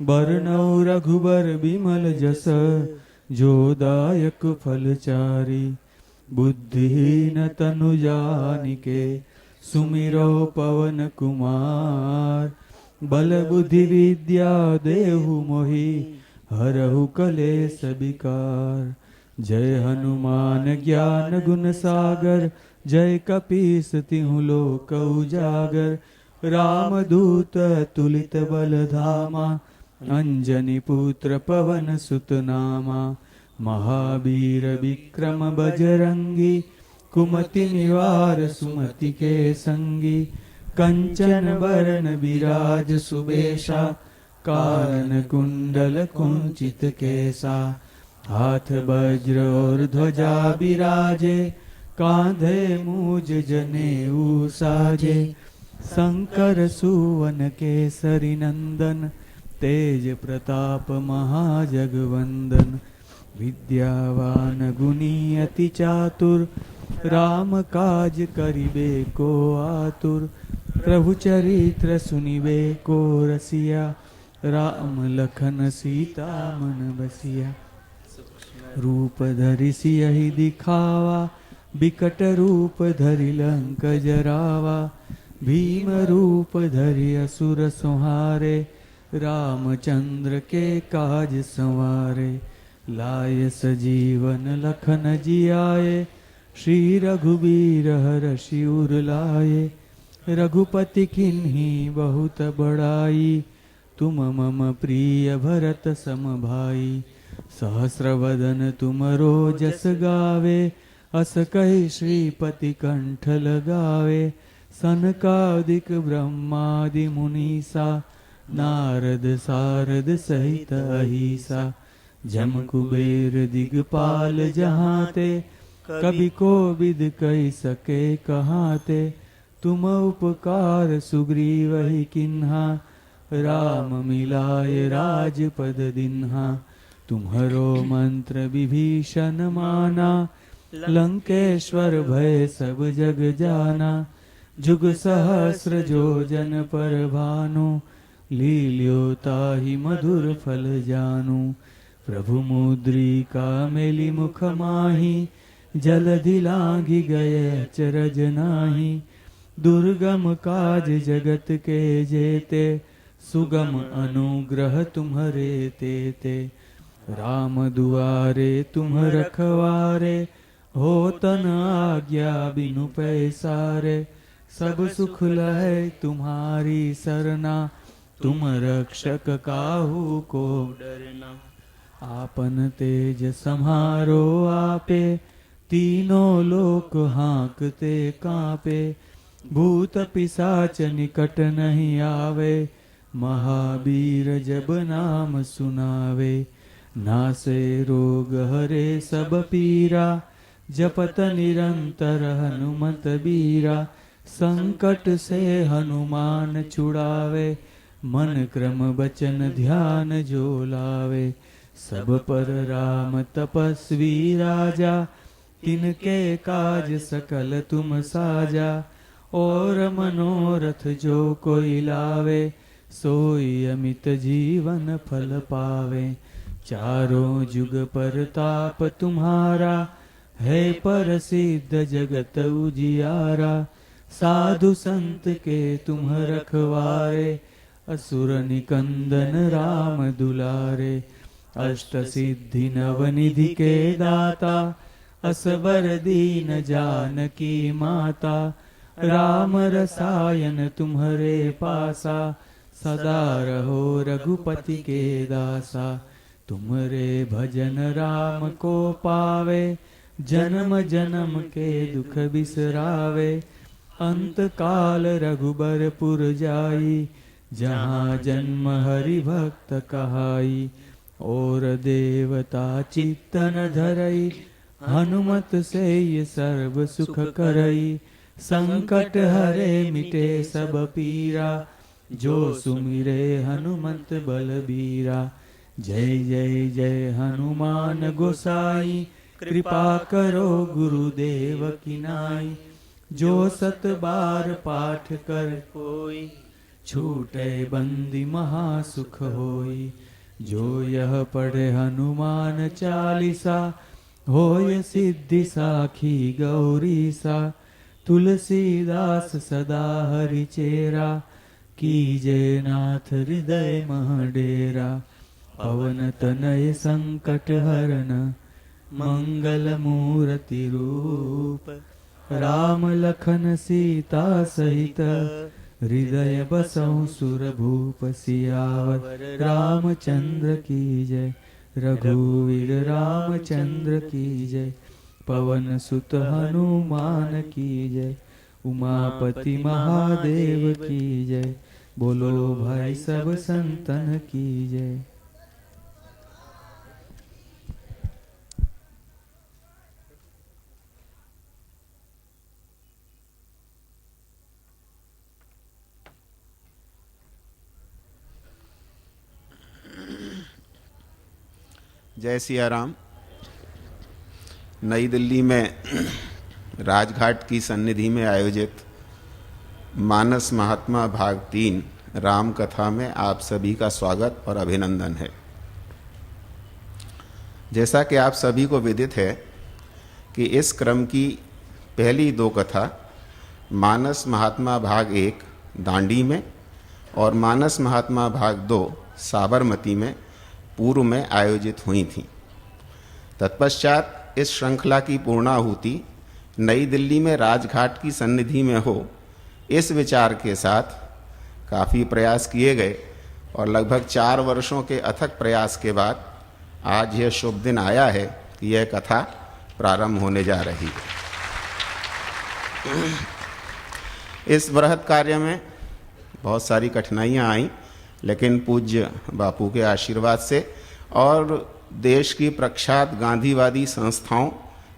बरनौ रघुबर बिमल जस, जो दायक फल चारी। बुद्धिहीन तनु जानिके, सुमिरो पवन कुमार। बल बुद्धि विद्या देहु मोहि, हरहु कलेस विकार। जय हनुमान ज्ञान गुण सागर, जय कपीस तिहु लोक उजागर। रामदूत तुलित बल धामा, अंजनी पुत्र पवन सुत नामा। महावीर विक्रम बजरंगी, कुमति निवार सुमति के संगी। कंचन बरन विराज सुबेशा, कानन कुंडल कुंचित केसा। हाथ वज्र और ध्वजा विराजे, कांधे मूज जनेऊ साजे। शंकर सुवन केसरी नंदन, तेज प्रताप महाजगवंदन। विद्यावान गुणी अति चातुर, राम काज करिबे को आतुर। प्रभु चरित्र सुनिबे को रसिया, राम लखन सीता मन बसिया। रूप धरि सियहि दिखावा, बिकट रूप धरि लंक जरावा। भीम रूप धरि असुर संहारे, रामचंद्र के काज संवारे। लाय सजीवन लखन जियाए, श्री रघुबीर हरषि उर लाए। रघुपति किन्ही बहुत बड़ाई, तुम मम प्रिय भरत सम भाई। सहस्र वदन तुम रोजस गावे, अस कहि श्रीपति कंठ लगावे। सनकादिक ब्रह्मादि मुनीसा, नारद सारद सहित अहिसा। जम कुबेर दिगपाल जहाते, कवि कोविद कहि सके कहाते। तुम उपकार सुग्रीवहि किन्हा, राम मिलाय राजपद दिन्हा। तुम्हरो मंत्र विभीषण माना, लंकेश्वर भय सब जग जाना। जुग सहस्र जो जन पर भानु, लील्यो ताहि मधुर फल जानू। प्रभु मुद्रिका मेलि मुख माहि, जलधि लांघि गए अचरज नाही। दुर्गम काज जगत के जेते, सुगम अनुग्रह तुम्हरे तेते। राम दुआरे तुम रखवारे, होतन आज्ञा बिनु पैसारे। सब सुख लहै तुम्हारी सरना, तुम रक्षक काहू को डरना। आपन तेज सम्हारो आपे, तीनों लोक हाँकते कांपे। भूत पिशाच निकट नहीं आवे, महावीर जब नाम सुनावे। नासे रोग हरे सब पीरा, जपत निरंतर हनुमत बीरा। संकट से हनुमान छुड़ावे, मन क्रम वचन ध्यान जो लावे। सब पर राम तपस्वी राजा, तिनके काज सकल तुम साजा। और मनोरथ जो कोई लावे, सोई अमित जीवन फल पावे। चारों जुग परताप तुम्हारा, है प्रसिद्ध जगत उजियारा। साधु संत के तुम रखवारे, असुर निकंदन राम दुलारे। अष्ट सिद्धि नवनिधि के दाता, असबर दीन जानकी माता। राम रसायन तुम्हरे पासा, सदा रहो रघुपति के दासा। तुम्हरे भजन राम को पावे, जन्म जन्म के दुख बिसरावे। अंत काल रघुबरपुर जाई, जहाँ जन्म हरि भक्त कहाई। और देवता चित्तन धरई, हनुमत से ये सर्व सुख करई। संकट हरे मिटे सब पीरा, जो सुमिरे हनुमत बलबीरा। जय जय जय हनुमान गोसाई, कृपा करो गुरुदेव की नाई। जो सत बार पाठ कर कोई, छूटे बंदी महासुख होई। जो यह पढ़े हनुमान चालीसा, होय सिद्धि साखी गौरी सा। तुलसीदास सदा हरि चेरा, कीजे नाथ हृदय मह डेरा। पवन तनय संकट हरन, मंगल मूर्ति रूप। राम लखन सीता सहित, हृदय बसहु सुरभूप। सियावर रामचंद्र की जय, रघुवीर रामचंद्र की जय। पवन सुत हनुमान की जय, उमापति महादेव की जय। बोलो भाई सब संतन की जय। जय सिया राम। नई दिल्ली में राजघाट की सन्निधि में आयोजित मानस महात्मा भाग 3 राम कथा में आप सभी का स्वागत और अभिनंदन है। जैसा कि आप सभी को विदित है कि इस क्रम की पहली 2 कथा मानस महात्मा भाग 1 दांडी में और मानस महात्मा भाग 2 साबरमती में पूर्व में आयोजित हुई थी। तत्पश्चात इस श्रृंखला की पूर्णाहुति नई दिल्ली में राजघाट की सन्निधि में हो, इस विचार के साथ काफ़ी प्रयास किए गए और लगभग 4 वर्षों के अथक प्रयास के बाद आज यह शुभ दिन आया है कि यह कथा प्रारंभ होने जा रही है। इस बृहत् कार्य में बहुत सारी कठिनाइयाँ आईं, लेकिन पूज्य बापू के आशीर्वाद से और देश की प्रख्यात गांधीवादी संस्थाओं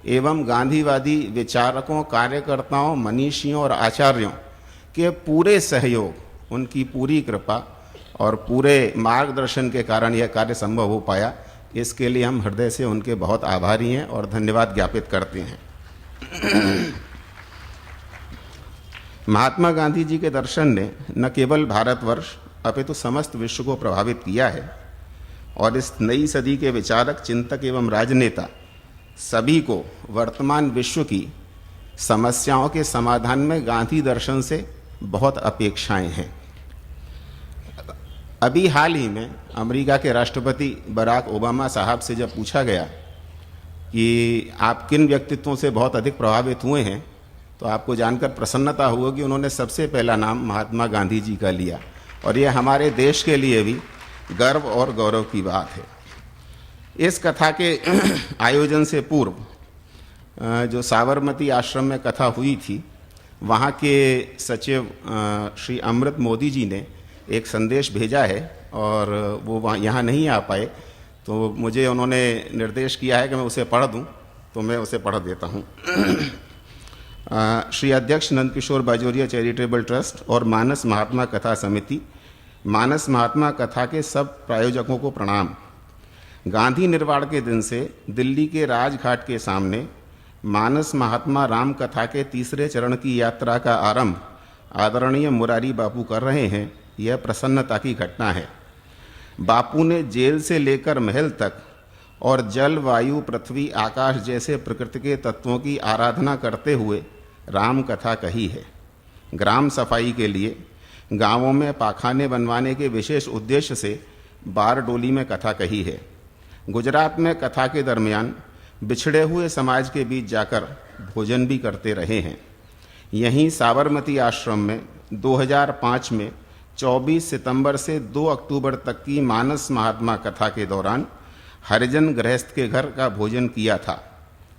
एवं गांधीवादी विचारकों, कार्यकर्ताओं, मनीषियों और आचार्यों के पूरे सहयोग, उनकी पूरी कृपा और पूरे मार्गदर्शन के कारण यह कार्य संभव हो पाया। इसके लिए हम हृदय से उनके बहुत आभारी हैं और धन्यवाद ज्ञापित करते हैं। महात्मा गांधी जी के दर्शन ने न केवल भारतवर्ष अपितु समस्त विश्व को प्रभावित किया है और इस नई सदी के विचारक, चिंतक एवं राजनेता सभी को वर्तमान विश्व की समस्याओं के समाधान में गांधी दर्शन से बहुत अपेक्षाएं हैं। अभी हाल ही में अमेरिका के राष्ट्रपति बराक ओबामा साहब से जब पूछा गया कि आप किन व्यक्तित्वों से बहुत अधिक प्रभावित हुए हैं, तो आपको जानकर प्रसन्नता होगी कि उन्होंने सबसे पहला नाम महात्मा गांधी जी का लिया और यह हमारे देश के लिए भी गर्व और गौरव की बात है। इस कथा के आयोजन से पूर्व जो साबरमती आश्रम में कथा हुई थी, वहाँ के सचिव श्री अमृत मोदी जी ने एक संदेश भेजा है और वो वहाँ यहाँ नहीं आ पाए, तो मुझे उन्होंने निर्देश किया है कि मैं उसे पढ़ दूँ, तो मैं उसे पढ़ देता हूँ। श्री अध्यक्ष नंदकिशोर बाजोरिया चैरिटेबल ट्रस्ट और मानस महात्मा कथा समिति, मानस महात्मा कथा के सब प्रायोजकों को प्रणाम। गांधी निर्वाण के दिन से दिल्ली के राजघाट के सामने मानस महात्मा राम कथा के 3रे चरण की यात्रा का आरंभ आदरणीय मुरारी बापू कर रहे हैं, यह प्रसन्नता की घटना है। बापू ने जेल से लेकर महल तक और जल, वायु, पृथ्वी, आकाश जैसे प्रकृति के तत्वों की आराधना करते हुए राम कथा कही है। ग्राम सफाई के लिए, गांवों में पाखाने बनवाने के विशेष उद्देश्य से बारडोली में कथा कही है। गुजरात में कथा के दरमियान बिछड़े हुए समाज के बीच जाकर भोजन भी करते रहे हैं। यहीं साबरमती आश्रम में 2005 में 24 सितंबर से 2 अक्टूबर तक की मानस महात्मा कथा के दौरान हरिजन गृहस्थ के घर का भोजन किया था।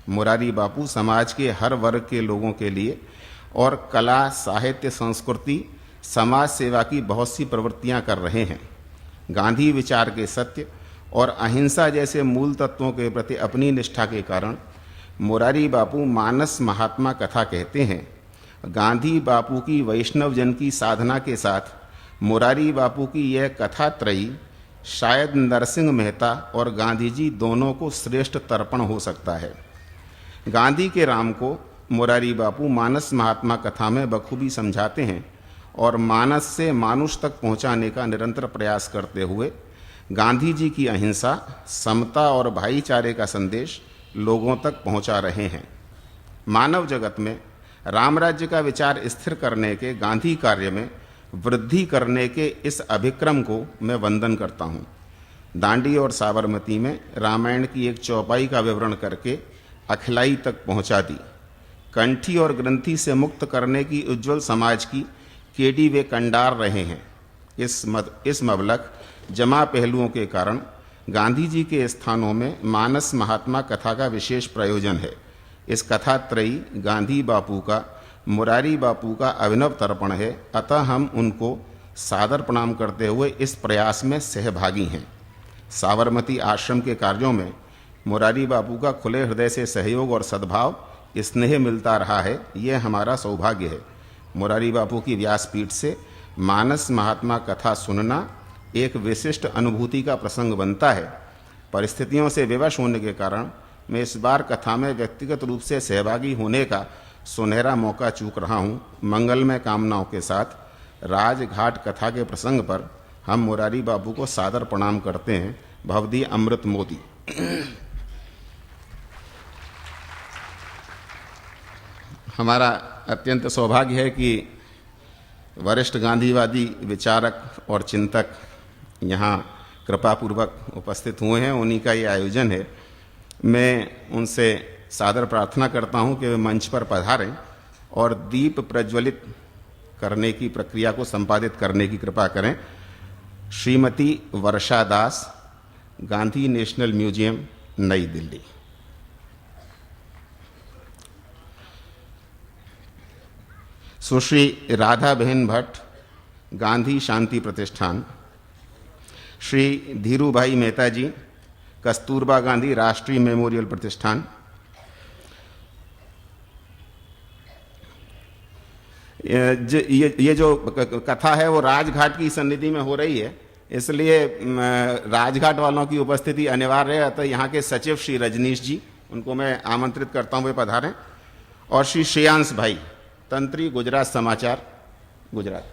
मुरारी बापू समाज के हर वर्ग के लोगों के लिए और कला, साहित्य, संस्कृति, समाज सेवा की बहुत सी प्रवृत्तियां कर रहे हैं। गांधी विचार के सत्य और अहिंसा जैसे मूल तत्वों के प्रति अपनी निष्ठा के कारण मुरारी बापू मानस महात्मा कथा कहते हैं। गांधी बापू की वैष्णव जन की साधना के साथ मुरारी बापू की यह कथा त्रयी शायद नरसिंह मेहता और गांधी जी दोनों को श्रेष्ठ तर्पण हो सकता है। गांधी के राम को मुरारी बापू मानस महात्मा कथा में बखूबी समझाते हैं और मानस से मानुष तक पहुंचाने का निरंतर प्रयास करते हुए गांधी जी की अहिंसा, समता और भाईचारे का संदेश लोगों तक पहुंचा रहे हैं। मानव जगत में राम राज्य का विचार स्थिर करने के गांधी कार्य में वृद्धि करने के इस अभिक्रम को मैं वंदन करता हूँ। दांडी और साबरमती में रामायण की एक चौपाई का विवरण करके अखिलाई तक पहुंचा दी। कंठी और ग्रंथि से मुक्त करने की उज्जवल समाज की केडी वे कंडार रहे हैं। इस मबलक जमा पहलुओं के कारण गांधी जी के स्थानों में मानस महात्मा कथा का विशेष प्रयोजन है। इस कथा त्रयी गांधी बापू का, मुरारी बापू का अभिनव तर्पण है, अतः हम उनको सादर प्रणाम करते हुए इस प्रयास में सहभागी हैं। साबरमती आश्रम के कार्यों में मुरारी बापू का खुले हृदय से सहयोग और सद्भाव, स्नेह मिलता रहा है, ये हमारा सौभाग्य है। मुरारी बापू की व्यासपीठ से मानस महात्मा कथा सुनना एक विशिष्ट अनुभूति का प्रसंग बनता है। परिस्थितियों से विवश होने के कारण मैं इस बार कथा में व्यक्तिगत रूप से सहभागी होने का सुनहरा मौका चूक रहा हूँ। मंगलमय कामनाओं के साथ राजघाट कथा के प्रसंग पर हम मुरारी बापू को सादर प्रणाम करते हैं। भवदी अमृत मोदी। हमारा अत्यंत सौभाग्य है कि वरिष्ठ गांधीवादी विचारक और चिंतक यहाँ कृपापूर्वक उपस्थित हुए हैं, उन्हीं का ये आयोजन है। मैं उनसे सादर प्रार्थना करता हूँ कि वे मंच पर पधारें और दीप प्रज्वलित करने की प्रक्रिया को संपादित करने की कृपा करें। श्रीमती वर्षा दास, गांधी नेशनल म्यूजियम, नई दिल्ली। सुश्री राधा बहन भट्ट, गांधी शांति प्रतिष्ठान। श्री धीरू भाई मेहता जी, कस्तूरबा गांधी राष्ट्रीय मेमोरियल प्रतिष्ठान। ये जो कथा है वो राजघाट की सन्निधि में हो रही है, इसलिए राजघाट वालों की उपस्थिति अनिवार्य है। अतः यहाँ के सचिव श्री रजनीश जी, उनको मैं आमंत्रित करता हूँ वे पधारें। और श्री श्रेयांश भाई, तंत्री, गुजरात समाचार, गुजरात।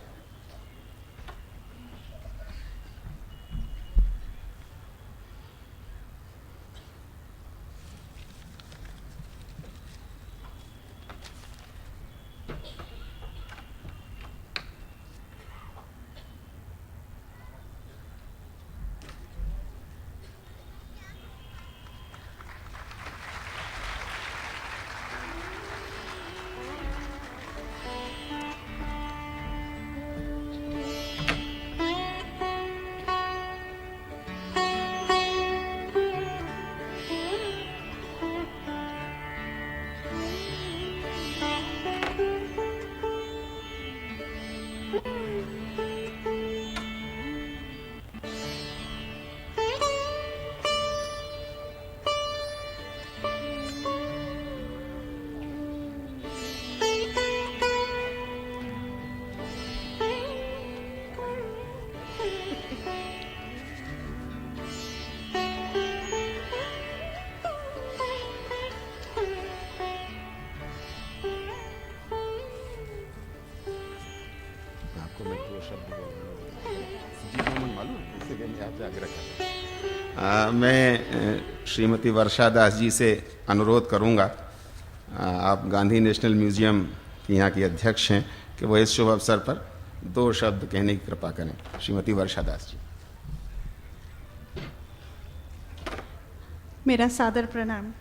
मैं श्रीमती वर्षा दास जी से अनुरोध करूंगा, आप गांधी नेशनल म्यूजियम की यहाँ की अध्यक्ष हैं, कि वो इस शुभ अवसर पर 2 शब्द कहने की कृपा करें। श्रीमती वर्षा दास जी। मेरा सादर प्रणाम।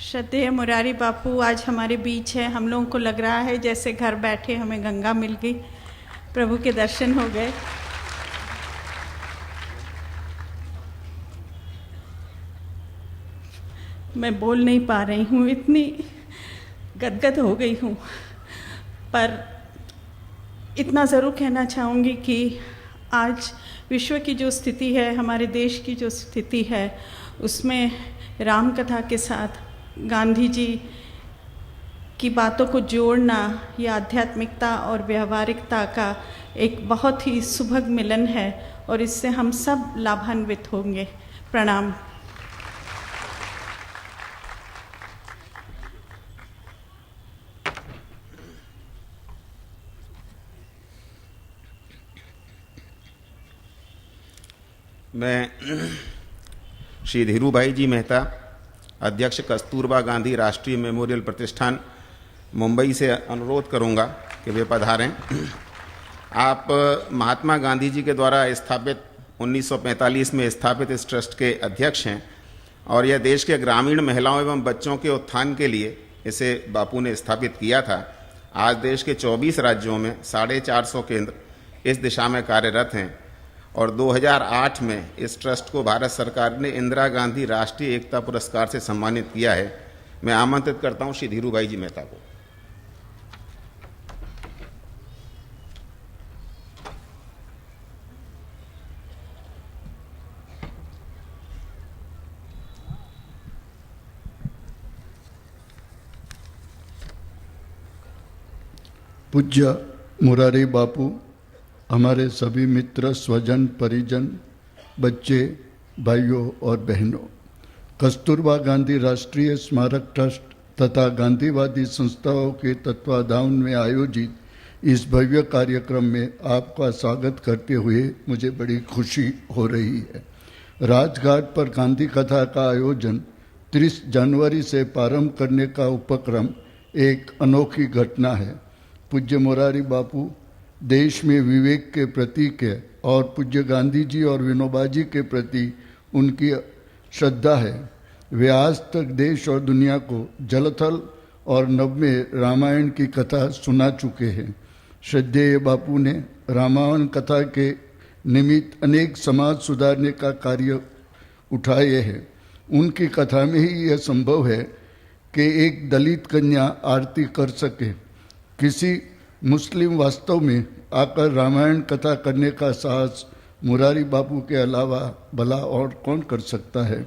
श्रद्धेय मुरारी बापू आज हमारे बीच है। हम लोगों को लग रहा है जैसे घर बैठे हमें गंगा मिल गई, प्रभु के दर्शन हो गए। मैं बोल नहीं पा रही हूँ, इतनी गदगद हो गई हूँ, पर इतना ज़रूर कहना चाहूँगी कि आज विश्व की जो स्थिति है, हमारे देश की जो स्थिति है, उसमें राम कथा के साथ गांधी जी की बातों को जोड़ना, यह आध्यात्मिकता और व्यवहारिकता का एक बहुत ही सुभग मिलन है और इससे हम सब लाभान्वित होंगे। प्रणाम। मैं श्री धीरू भाई जी मेहता, अध्यक्ष कस्तूरबा गांधी राष्ट्रीय मेमोरियल प्रतिष्ठान मुंबई से अनुरोध करूंगा कि वे पधारें। आप महात्मा गांधी जी के द्वारा स्थापित 1945 में स्थापित इस ट्रस्ट के अध्यक्ष हैं और यह देश के ग्रामीण महिलाओं एवं बच्चों के उत्थान के लिए इसे बापू ने स्थापित किया था। आज देश के 24 राज्यों में 450 केंद्र इस दिशा में कार्यरत हैं और 2008 में इस ट्रस्ट को भारत सरकार ने इंदिरा गांधी राष्ट्रीय एकता पुरस्कार से सम्मानित किया है। मैं आमंत्रित करता हूं श्री धीरू भाई जी मेहता को। पूज्य मुरारी बापू, हमारे सभी मित्र, स्वजन, परिजन, बच्चे, भाइयों और बहनों, कस्तूरबा गांधी राष्ट्रीय स्मारक ट्रस्ट तथा गांधीवादी संस्थाओं के तत्वाधान में आयोजित इस भव्य कार्यक्रम में आपका स्वागत करते हुए मुझे बड़ी खुशी हो रही है। राजघाट पर गांधी कथा का आयोजन 30 जनवरी से प्रारंभ करने का उपक्रम एक अनोखी घटना है। पूज्य मुरारी बापू देश में विवेक के प्रतीक है और पूज्य गांधी जी और विनोबा जी के प्रति उनकी श्रद्धा है। वे आज तक देश और दुनिया को जलथल और नभ में रामायण की कथा सुना चुके हैं। श्रद्धेय बापू ने रामायण कथा के निमित्त अनेक समाज सुधारने का कार्य उठाए हैं। उनकी कथा में ही यह संभव है कि एक दलित कन्या आरती कर सके। किसी मुस्लिम वास्तव में आकर रामायण कथा करने का साहस मुरारी बापू के अलावा भला और कौन कर सकता है।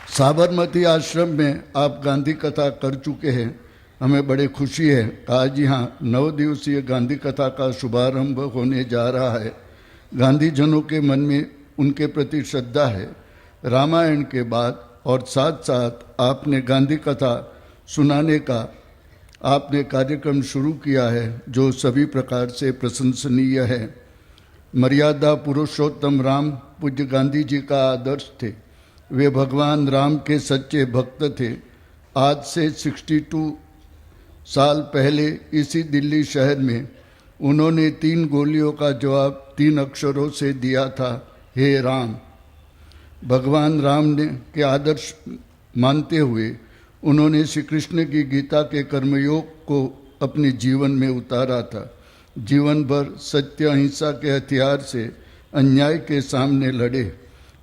साबरमती आश्रम में आप गांधी कथा कर चुके हैं। हमें बड़ी खुशी है आज यहाँ 9 दिवसीय गांधी कथा का शुभारंभ होने जा रहा है। गांधी जनों के मन में उनके प्रति श्रद्धा है। रामायण के बाद और साथ साथ आपने गांधी कथा सुनाने का आपने कार्यक्रम शुरू किया है जो सभी प्रकार से प्रशंसनीय है। मर्यादा पुरुषोत्तम राम पूज्य गांधी जी का आदर्श थे। वे भगवान राम के सच्चे भक्त थे। आज से 62 साल पहले इसी दिल्ली शहर में उन्होंने 3 गोलियों का जवाब 3 अक्षरों से दिया था, हे राम। भगवान राम ने के आदर्श मानते हुए उन्होंने श्री कृष्ण की गीता के कर्मयोग को अपने जीवन में उतारा था। जीवन भर सत्य अहिंसा के हथियार से अन्याय के सामने लड़े।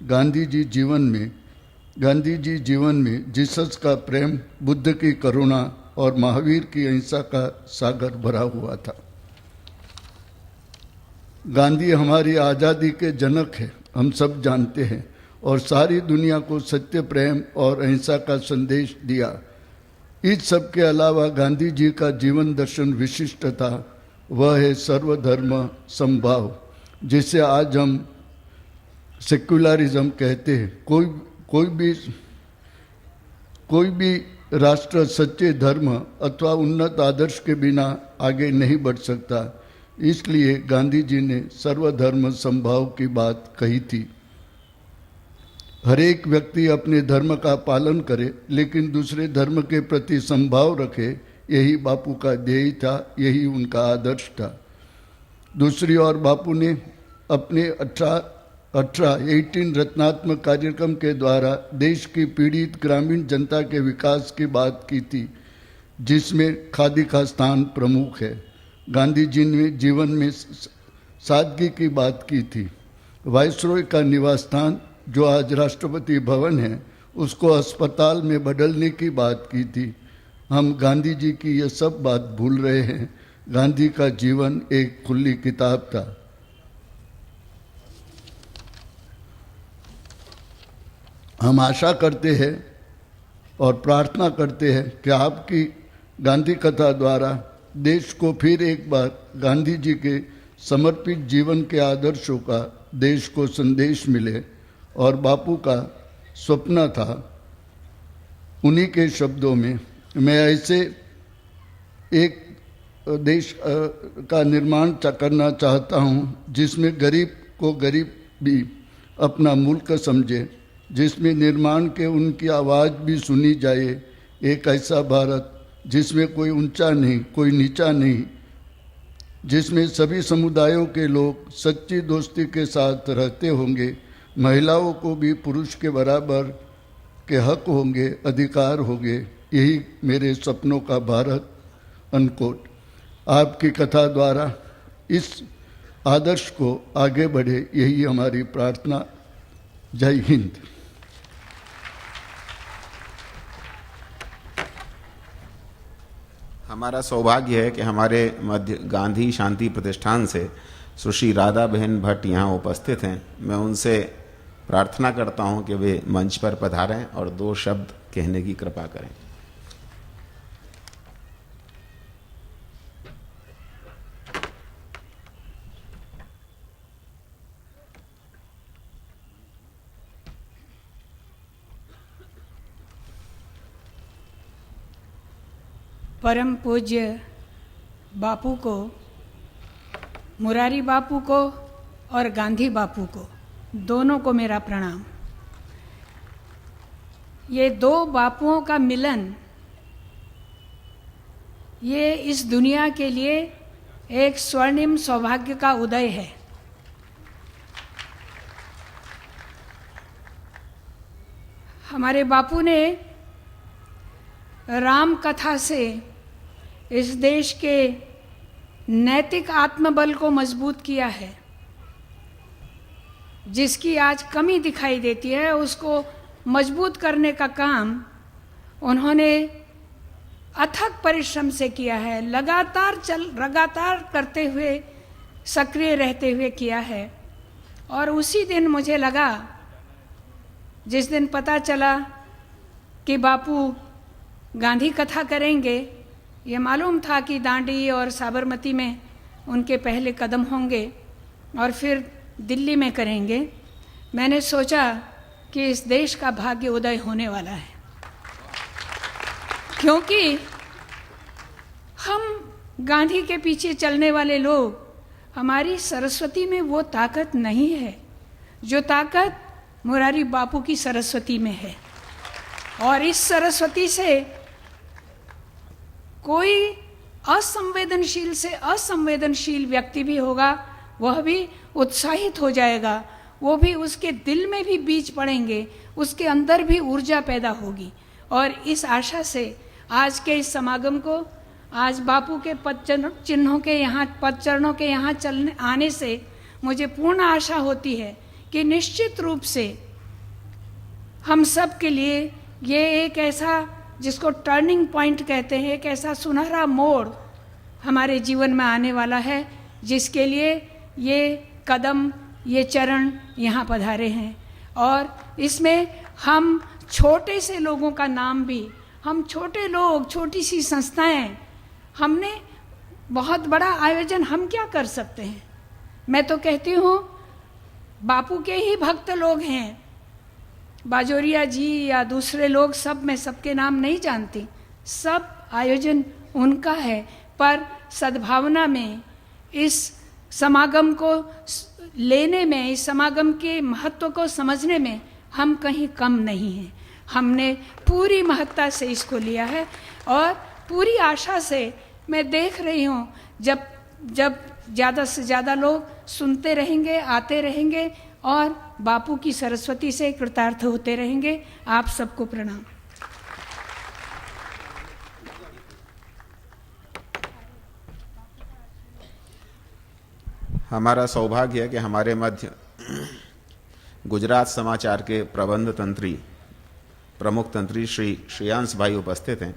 गांधी जी जीवन में जीसस का प्रेम, बुद्ध की करुणा और महावीर की अहिंसा का सागर भरा हुआ था। गांधी हमारी आज़ादी के जनक है, हम सब जानते हैं, और सारी दुनिया को सत्य, प्रेम और अहिंसा का संदेश दिया। इस सब के अलावा गांधी जी का जीवन दर्शन विशिष्ट था। वह है सर्वधर्म समभाव, जिसे आज हम सेक्युलरिज्म कहते हैं। कोई भी राष्ट्र सच्चे धर्म अथवा उन्नत आदर्श के बिना आगे नहीं बढ़ सकता। इसलिए गांधी जी ने सर्वधर्म समभाव की बात कही थी। हर एक व्यक्ति अपने धर्म का पालन करे लेकिन दूसरे धर्म के प्रति समभाव रखे, यही बापू का ध्येय था, यही उनका आदर्श था। दूसरी ओर बापू ने अपने 18 रत्नात्मक कार्यक्रम के द्वारा देश की पीड़ित ग्रामीण जनता के विकास की बात की थी, जिसमें खादी का स्थान प्रमुख है। गांधी जी ने जीवन में सादगी की बात की थी। वायसरॉय का निवास स्थान जो आज राष्ट्रपति भवन है, उसको अस्पताल में बदलने की बात की थी। हम गांधी जी की ये सब बात भूल रहे हैं। गांधी का जीवन एक खुली किताब था। हम आशा करते हैं और प्रार्थना करते हैं कि आपकी गांधी कथा द्वारा देश को फिर एक बार गांधी जी के समर्पित जीवन के आदर्शों का देश को संदेश मिले। और बापू का स्वप्न था, उन्हीं के शब्दों में, मैं ऐसे एक देश का निर्माण करना चाहता हूँ जिसमें गरीब को गरीब भी अपना मुल्क समझे, जिसमें निर्माण के उनकी आवाज़ भी सुनी जाए। एक ऐसा भारत जिसमें कोई ऊंचा नहीं, कोई नीचा नहीं, जिसमें सभी समुदायों के लोग सच्ची दोस्ती के साथ रहते होंगे, महिलाओं को भी पुरुष के बराबर के हक होंगे, अधिकार होंगे। यही मेरे सपनों का भारत। अनकोट। आपकी कथा द्वारा इस आदर्श को आगे बढ़े, यही हमारी प्रार्थना। जय हिंद। हमारा सौभाग्य है कि हमारे मध्य गांधी शांति प्रतिष्ठान से सुश्री राधा बहन भट्ट यहाँ उपस्थित हैं। मैं उनसे प्रार्थना करता हूँ कि वे मंच पर पधारें और 2 शब्द कहने की कृपा करें। परम पूज्य बापू को, मुरारी बापू को और गांधी बापू को, दोनों को मेरा प्रणाम। ये 2 बापुओं का मिलन, ये इस दुनिया के लिए एक स्वर्णिम सौभाग्य का उदय है। हमारे बापू ने राम कथा से इस देश के नैतिक आत्मबल को मजबूत किया है। जिसकी आज कमी दिखाई देती है, उसको मजबूत करने का काम उन्होंने अथक परिश्रम से किया है। लगातार करते हुए, सक्रिय रहते हुए किया है। और उसी दिन मुझे लगा, जिस दिन पता चला कि बापू गांधी कथा करेंगे, ये मालूम था कि दांडी और साबरमती में उनके पहले कदम होंगे और फिर दिल्ली में करेंगे। मैंने सोचा कि इस देश का भाग्य उदय होने वाला है, क्योंकि हम गांधी के पीछे चलने वाले लोग, हमारी सरस्वती में वो ताकत नहीं है जो ताकत मुरारी बापू की सरस्वती में है। और इस सरस्वती से कोई असंवेदनशील से असंवेदनशील व्यक्ति भी होगा, वह भी उत्साहित हो जाएगा, वो भी, उसके दिल में भी बीज पड़ेंगे, उसके अंदर भी ऊर्जा पैदा होगी। और इस आशा से आज के इस समागम को, आज बापू के पदचरणों के यहाँ चलने आने से मुझे पूर्ण आशा होती है कि निश्चित रूप से हम सब के लिए ये एक ऐसा, जिसको टर्निंग पॉइंट कहते हैं, एक ऐसा सुनहरा मोड़ हमारे जीवन में आने वाला है, जिसके लिए ये कदम, ये चरण यहाँ पधारे हैं। और इसमें हम छोटे से लोगों का नाम भी, हम छोटे लोग, छोटी सी संस्थाएं, हमने बहुत बड़ा आयोजन हम क्या कर सकते हैं। मैं तो कहती हूँ बापू के ही भक्त लोग हैं, बाजोरिया जी या दूसरे लोग, सब मैं सबके नाम नहीं जानती, सब आयोजन उनका है। पर सद्भावना में, इस समागम को लेने में, इस समागम के महत्व को समझने में हम कहीं कम नहीं हैं। हमने पूरी महत्ता से इसको लिया है और पूरी आशा से मैं देख रही हूँ, जब ज़्यादा से ज़्यादा लोग सुनते रहेंगे, आते रहेंगे और बापू की सरस्वती से कृतार्थ होते रहेंगे। आप सबको प्रणाम। हमारा सौभाग्य है कि हमारे मध्य गुजरात समाचार के प्रबंध तंत्री, प्रमुख तंत्री श्री श्रेयांश भाई उपस्थित हैं।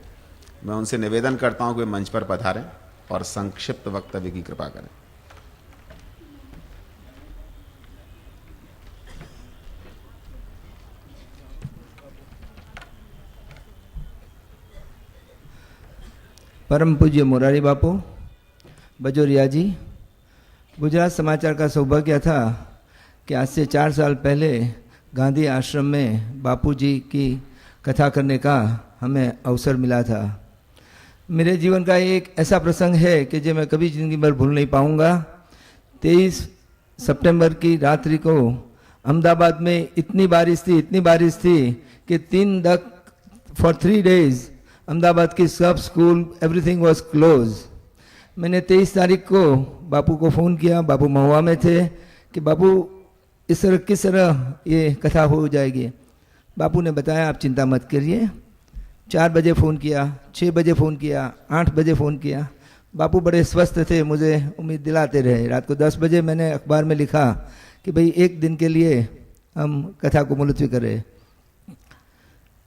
मैं उनसे निवेदन करता हूं कि मंच पर पधारें और संक्षिप्त वक्तव्य की कृपा करें। परम पूज्य मुरारी बापू, बजोरिया जी, गुजरात समाचार का सौभाग्य था कि आज से 4 साल पहले गांधी आश्रम में बापू जी की कथा करने का हमें अवसर मिला था। मेरे जीवन का एक ऐसा प्रसंग है कि जो मैं कभी ज़िंदगी भर भूल नहीं पाऊंगा। 23 सितंबर की रात्रि को अहमदाबाद में इतनी बारिश थी कि 3 days अहमदाबाद की सब स्कूल एवरीथिंग वाज क्लोज। मैंने 23 तारीख को बापू को फ़ोन किया, बापू महुआ में थे, कि बापू इस तरह किस तरह ये कथा हो जाएगी। बापू ने बताया आप चिंता मत करिए। 4 बजे फ़ोन किया, 6 बजे फ़ोन किया, 8 बजे फ़ोन किया। बापू बड़े स्वस्थ थे, मुझे उम्मीद दिलाते रहे। रात को 10 बजे मैंने अखबार में लिखा कि भाई 1 दिन के लिए हम कथा को मुलतवी करें।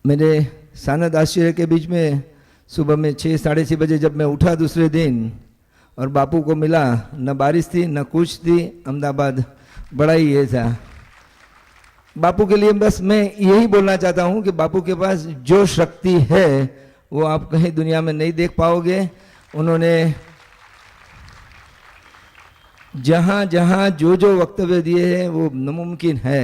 मेरे सानद आश्चर्य के बीच में सुबह में 6 साढ़े 6 बजे जब मैं उठा दूसरे दिन और बापू को मिला, न बारिश थी न कुछ थी, अहमदाबाद बड़ा ही ये था। बापू के लिए बस मैं यही बोलना चाहता हूँ कि बापू के पास जो शक्ति है वो आप कहीं दुनिया में नहीं देख पाओगे। उन्होंने जहाँ जहाँ जो जो वक्तव्य दिए हैं वो नामुमकिन है।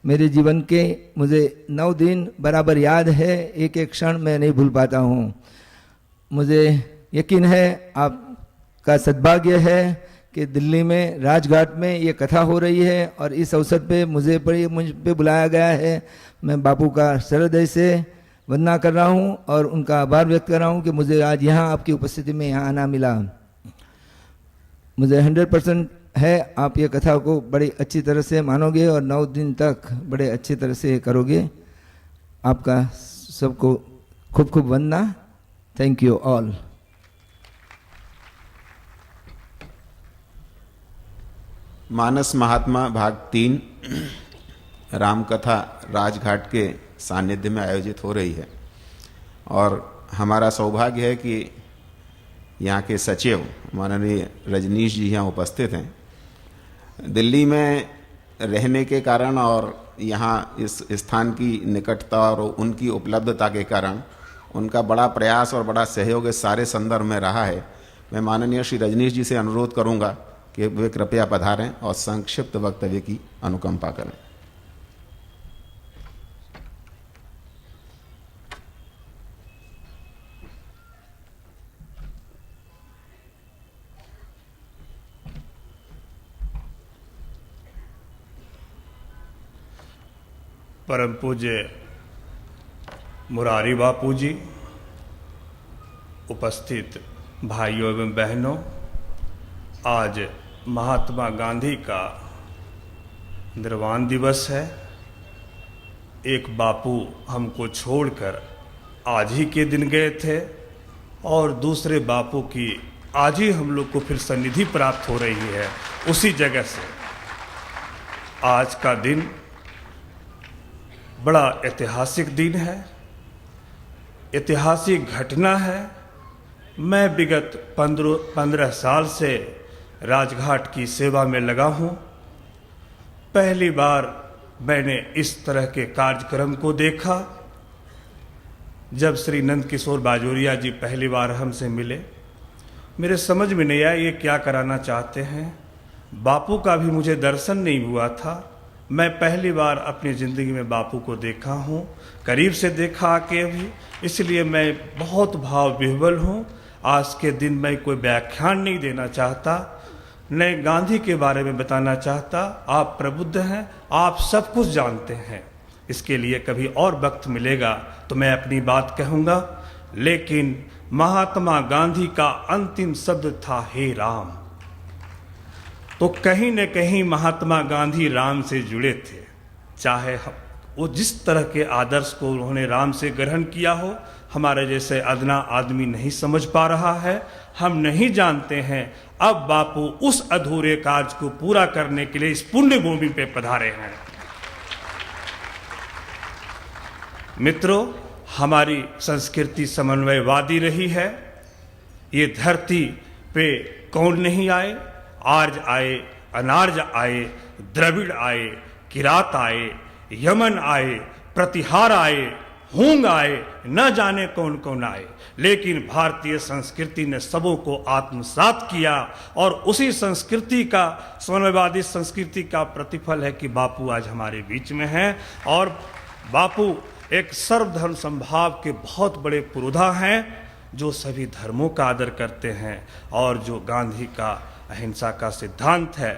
मेरे जीवन के मुझे 9 दिन बराबर याद है, एक एक क्षण मैं नहीं भूल पाता हूँ। मुझे यकीन है आपका सद्भाग्य है कि दिल्ली में राजघाट में ये कथा हो रही है और इस अवसर पे मुझ पे बुलाया गया है। मैं बापू का सहृदय से वंदना कर रहा हूँ और उनका आभार व्यक्त कर रहा हूँ कि मुझे आज यहाँ आपकी उपस्थिति में यहाँ आना मिला। मुझे 100% है आप ये कथा को बड़ी अच्छी तरह से मानोगे और 9 दिन तक बड़े अच्छी तरह से करोगे। आपका सबको खूब खूब वंदना। Thank you all. Manas Mahatma भाग 3 रामकथा राजघाट के सानिध्य में आयोजित हो रही है और हमारा सौभाग्य है कि यहाँ के सचिव माननीय रजनीश जी यहाँ उपस्थित हैं। दिल्ली में रहने के कारण और यहाँ इस स्थान की निकटता और उनकी उपलब्धता के कारण उनका बड़ा प्रयास और बड़ा सहयोग इस सारे संदर्भ में रहा है। मैं माननीय श्री रजनीश जी से अनुरोध करूँगा कि वे कृपया पधारें और संक्षिप्त वक्तव्य की अनुकंपा करें। परम पूज्य मुरारी बापू जी, उपस्थित भाइयों एवं बहनों, आज महात्मा गांधी का निर्वाण दिवस है। एक बापू हमको छोड़कर आज ही के दिन गए थे और दूसरे बापू की आज ही हम लोग को फिर सन्निधि प्राप्त हो रही है उसी जगह से। आज का दिन बड़ा ऐतिहासिक दिन है, ऐतिहासिक घटना है। मैं विगत 15 साल से राजघाट की सेवा में लगा हूँ। पहली बार मैंने इस तरह के कार्यक्रम को देखा जब श्री नंद किशोर बाजोरिया जी पहली बार हमसे मिले। मेरे समझ में नहीं आया ये क्या कराना चाहते हैं। बापू का भी मुझे दर्शन नहीं हुआ था। मैं पहली बार अपनी ज़िंदगी में बापू को देखा हूँ, करीब से देखा आके भी, इसलिए मैं बहुत भाव विह्वल हूँ। आज के दिन मैं कोई व्याख्यान नहीं देना चाहता, न गांधी के बारे में बताना चाहता। आप प्रबुद्ध हैं, आप सब कुछ जानते हैं। इसके लिए कभी और वक्त मिलेगा तो मैं अपनी बात कहूँगा। लेकिन महात्मा गांधी का अंतिम शब्द था हे राम। तो कहीं न कहीं महात्मा गांधी राम से जुड़े थे। चाहे वो जिस तरह के आदर्श को उन्होंने राम से ग्रहण किया हो, हमारे जैसे अदना आदमी नहीं समझ पा रहा है, हम नहीं जानते हैं। अब बापू उस अधूरे कार्य को पूरा करने के लिए इस पुण्य भूमि पे पधारे हैं। मित्रों, हमारी संस्कृति समन्वयवादी रही है। ये धरती पे कौन नहीं आए, आर्य आए, अनार्य आए, द्रविड़ आए, किरात आए, यमन आए, प्रतिहार आए, हूंग आए, न जाने कौन कौन आए, लेकिन भारतीय संस्कृति ने सबों को आत्मसात किया। और उसी संस्कृति का, समन्वयवादी संस्कृति का प्रतिफल है कि बापू आज हमारे बीच में हैं। और बापू एक सर्वधर्म संभाव के बहुत बड़े पुरोधा हैं, जो सभी धर्मों का आदर करते हैं और जो गांधी का अहिंसा का सिद्धांत है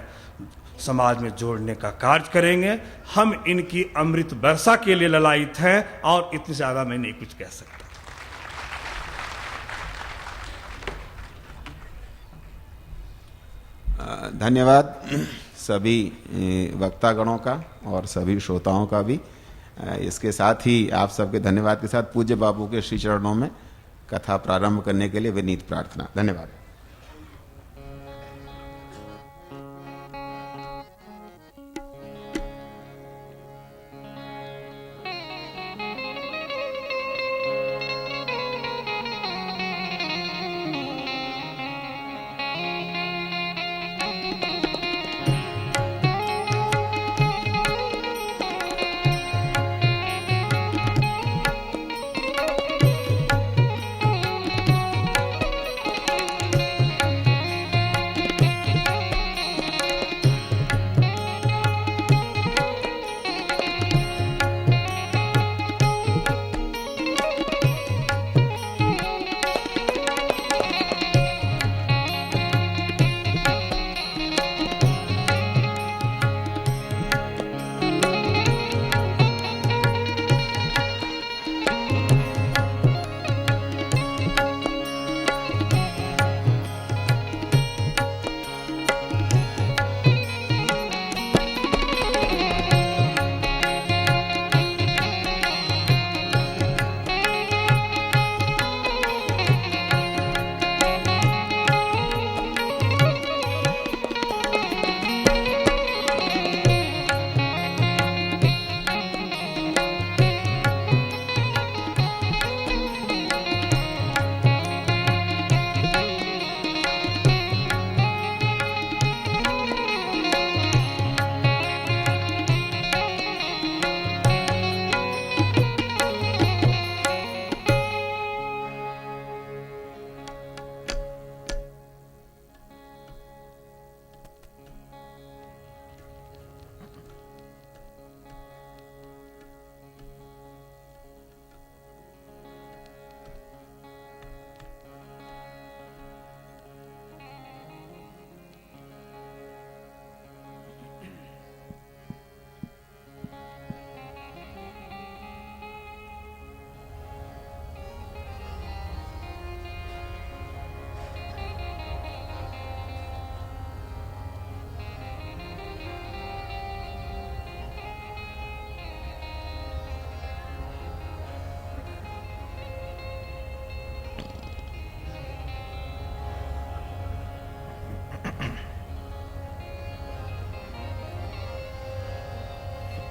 समाज में जोड़ने का कार्य करेंगे। हम इनकी अमृत वर्षा के लिए ललायित हैं और इतनी ज़्यादा मैं नहीं कुछ कह सकता। धन्यवाद सभी वक्तागणों का और सभी श्रोताओं का भी। इसके साथ ही आप सबके धन्यवाद के साथ पूज्य बापू के श्री चरणों में कथा प्रारंभ करने के लिए विनीत प्रार्थना। धन्यवाद।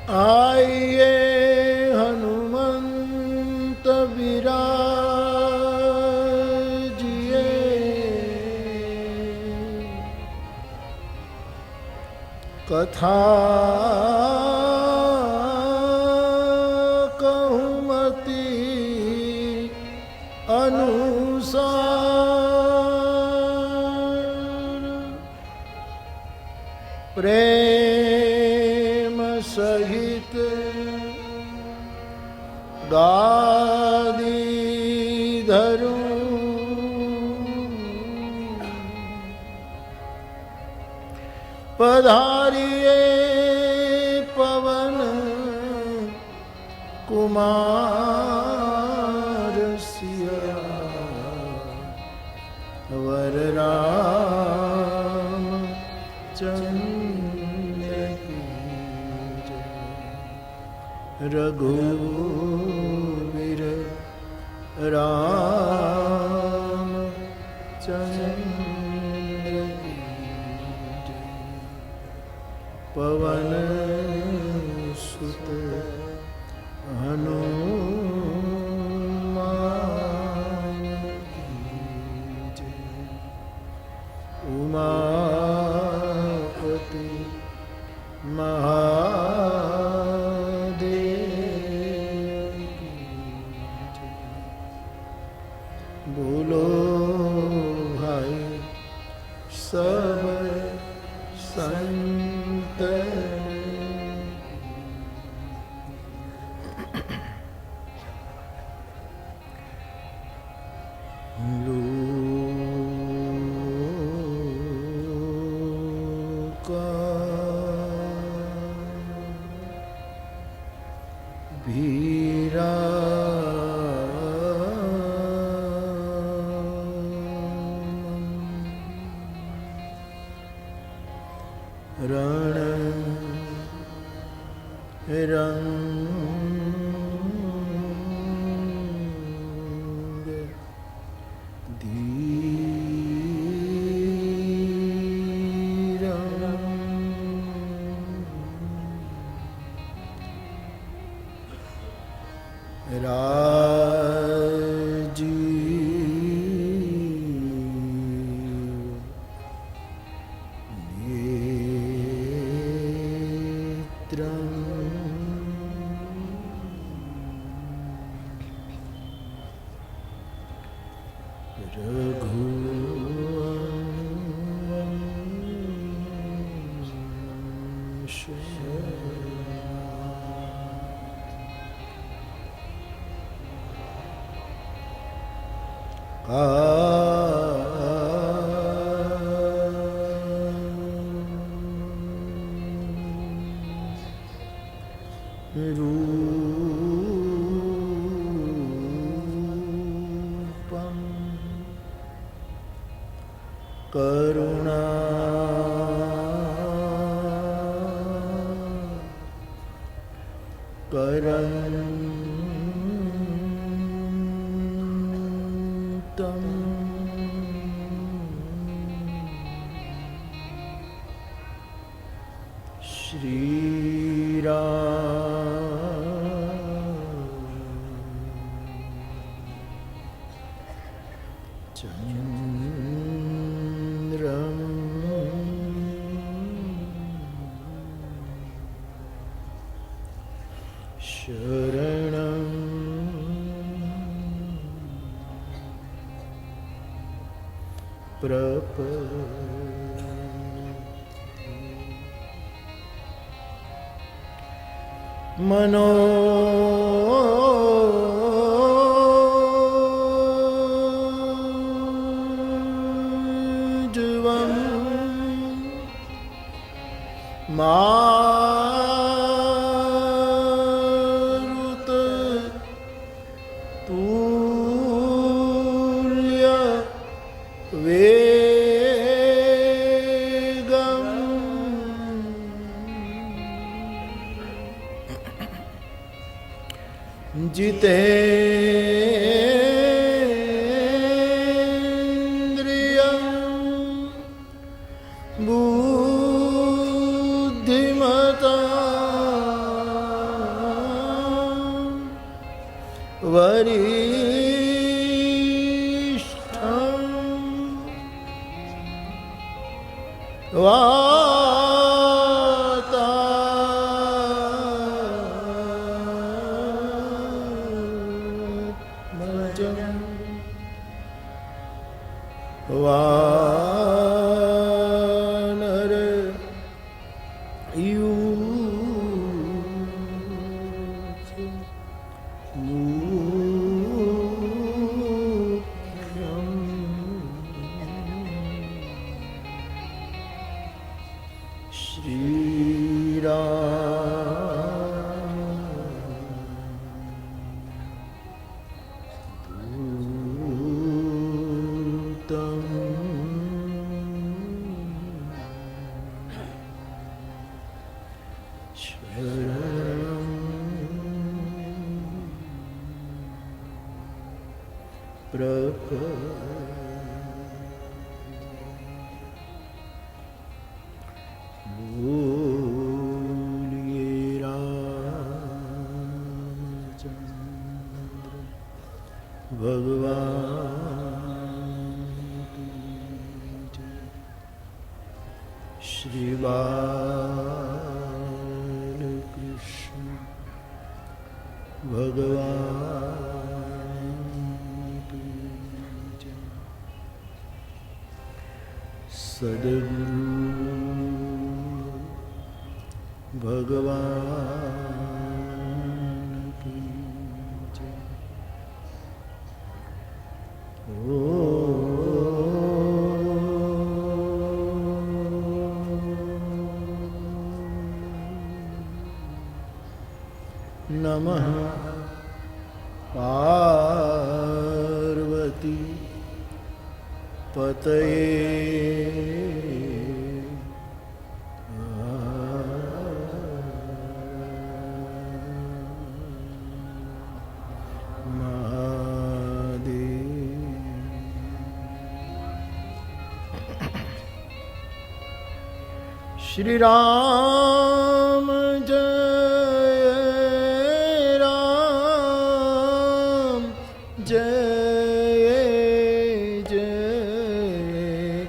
आइए हनुमंत विराजिए, कथा कहूमति अनुसार, प्रेम सहित गादी धरूं, पधारिए पवन कुमार सिया, वर राम चंद्र की जय। रघुवीर राम चंद्र की जय। पवन सुत हनुमान की जय। उमापति महादेव की जय। बोलो भाई सब संतन लोका वीरा रण रंग रूपम करुणा करंतम श्री चंद्रम शरणं मनोजवं मारुत तुल्य वेगम् जितेन्द्रियं बुद्धिमतां वरिष्ठं वातात्मजं वानर यूथ मुख्यं श्रीरामदूतं शरणं बोलिए रामचंद्र भगवान की जय। श्री बालकृष्ण भगवान की जय। सद्गुरु भगवान की जय। नमः पार्वती पतये श्री राम जय राम जय जय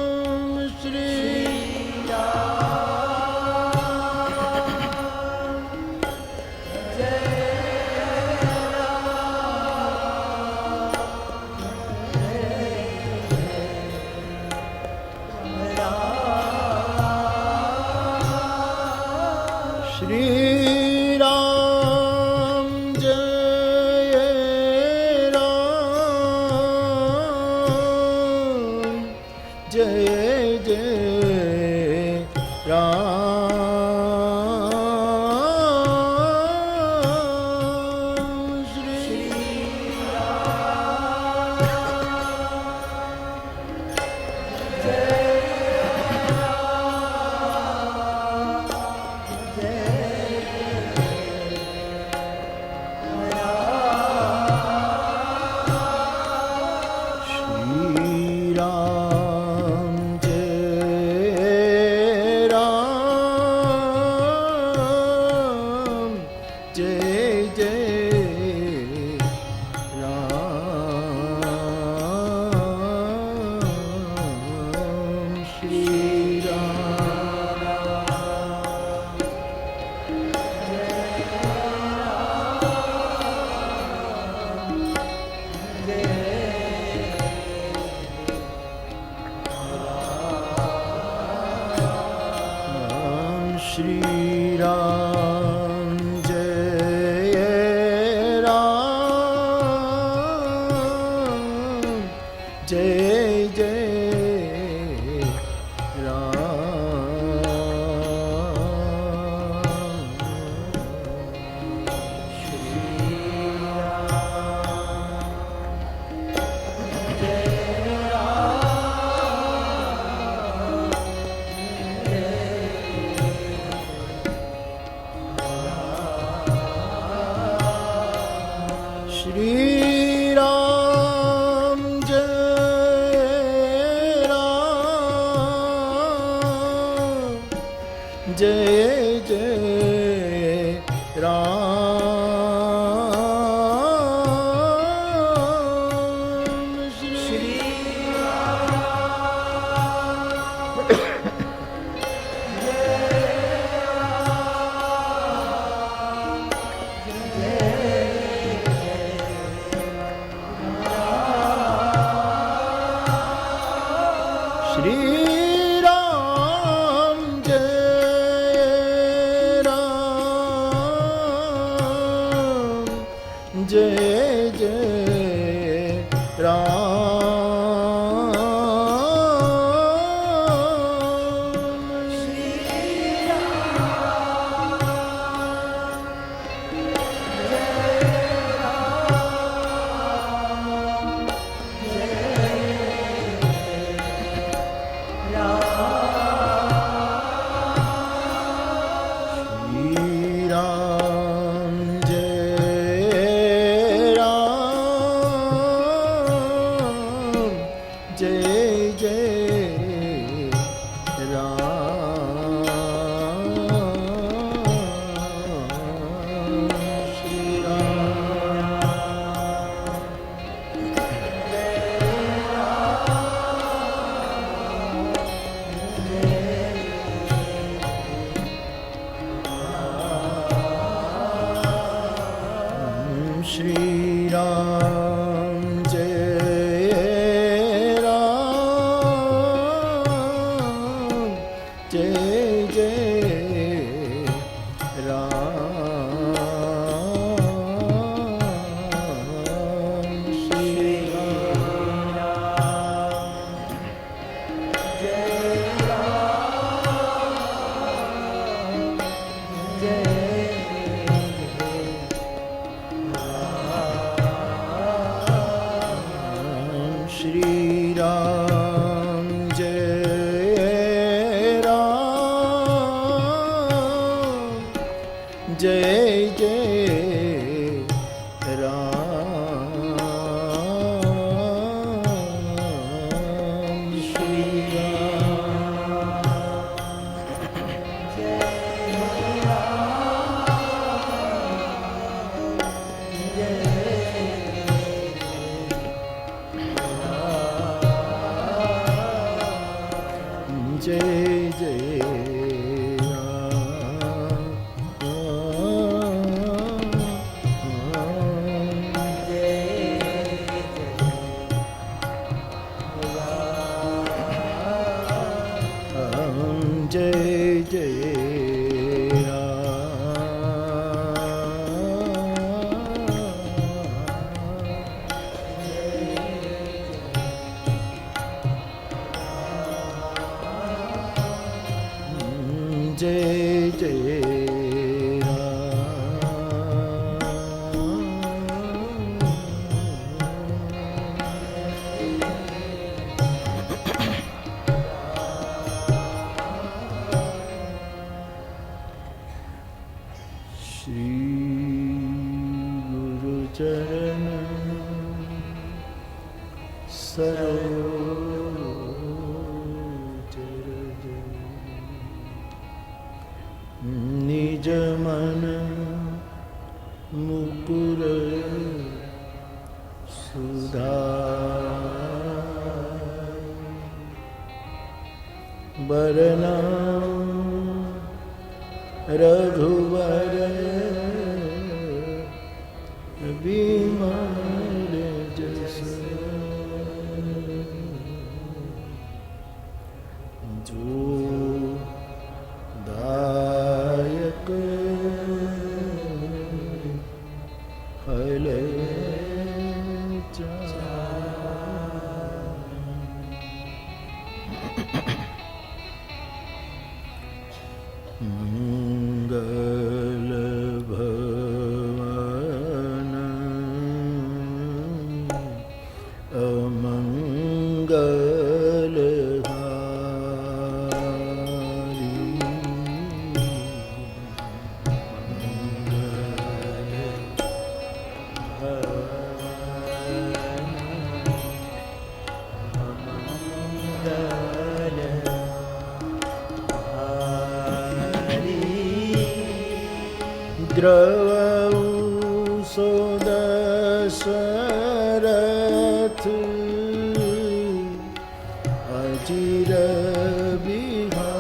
राम श्री श्री राम जय राम जय जय राम श्री श्री राम जय राम जय जय राम श्री राम राम श्री राम जय राम जय जय श्री राम जय राम जय जय राम श्री श्री राम जय राम जय जय राम श्री राम जय राम जय जय राम श्री राम श्री राम जय राम जय जय जय जय जय जय श्री गुरु चरण सरोज रज निज मन मुकुर सुधार बरना रघुवर विमल जस जो दायक फल मंगल भवन अमंगल हारी द्रवऊ सोदशरथ अचिर बिहारी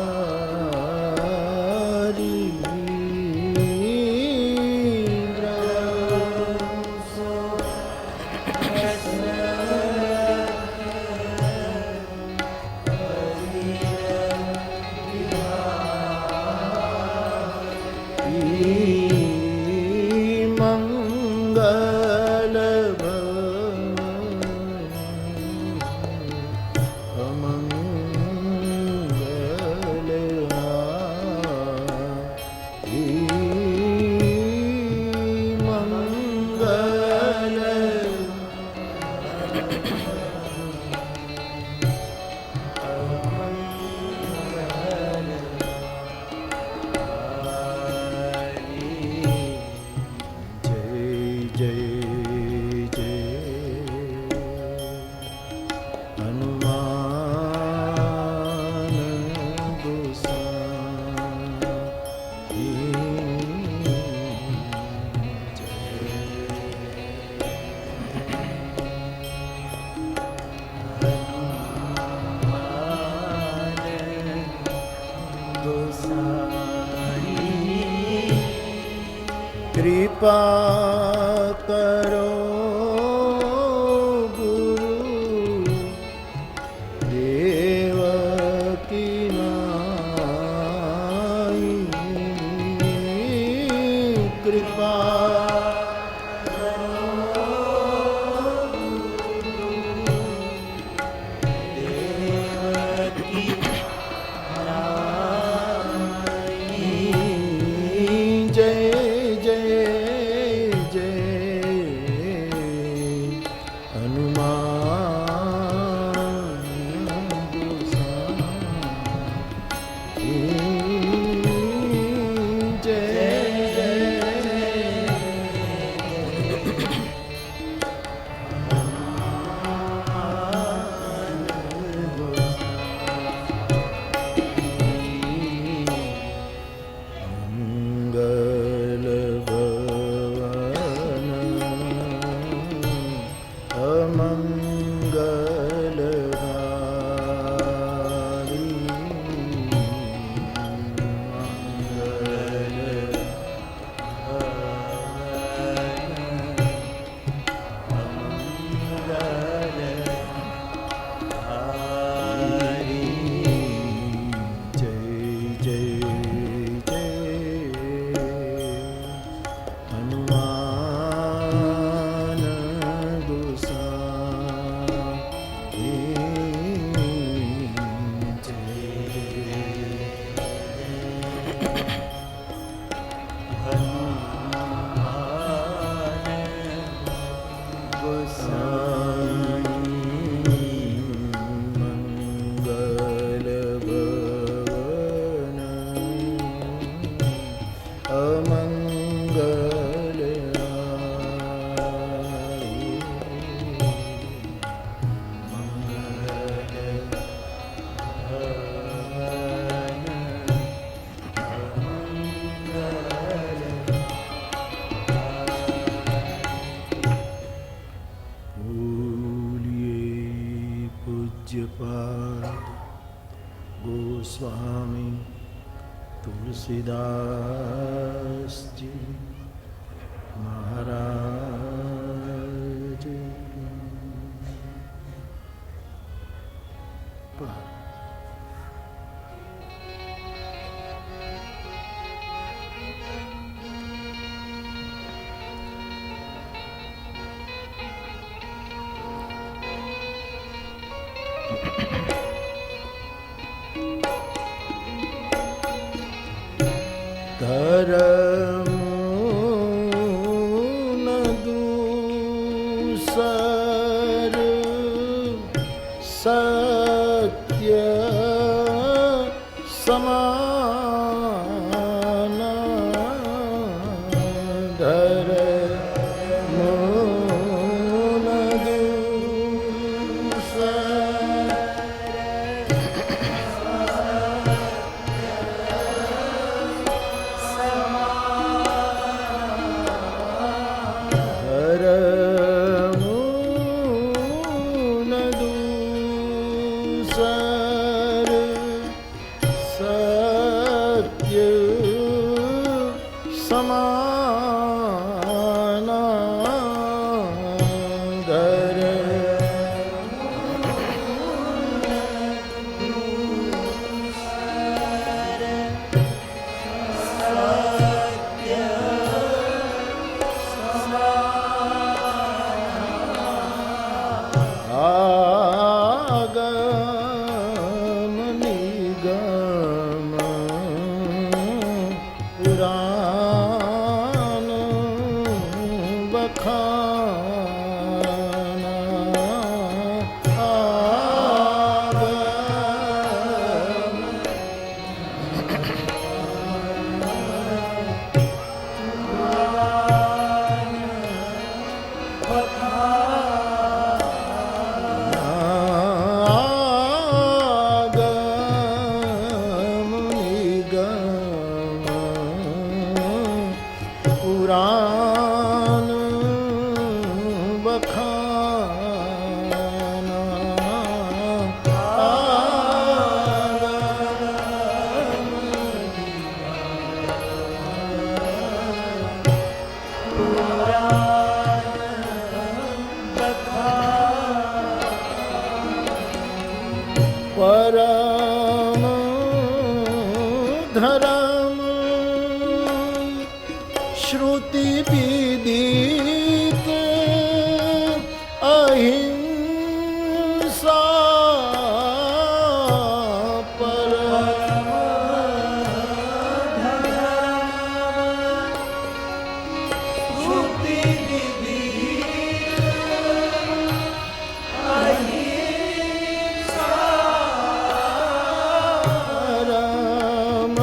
मंगल अमंगल मंगल जय जय जय हनुमान गोसाई कृपा करो गुरु देव की नाई कृपा जय जय जय हनुमान भवन अमंगल बोलिए पूज्यपाद गोस्वामी तुलसीदास जी महाराज धर्म न दूसर सत्य समान धर्म न दूसर आगम निगम पुराण बखान आगम आगम निगम पुराण बखान परम धर्म श्रुति विदित अहिंसा परम श्रुति परम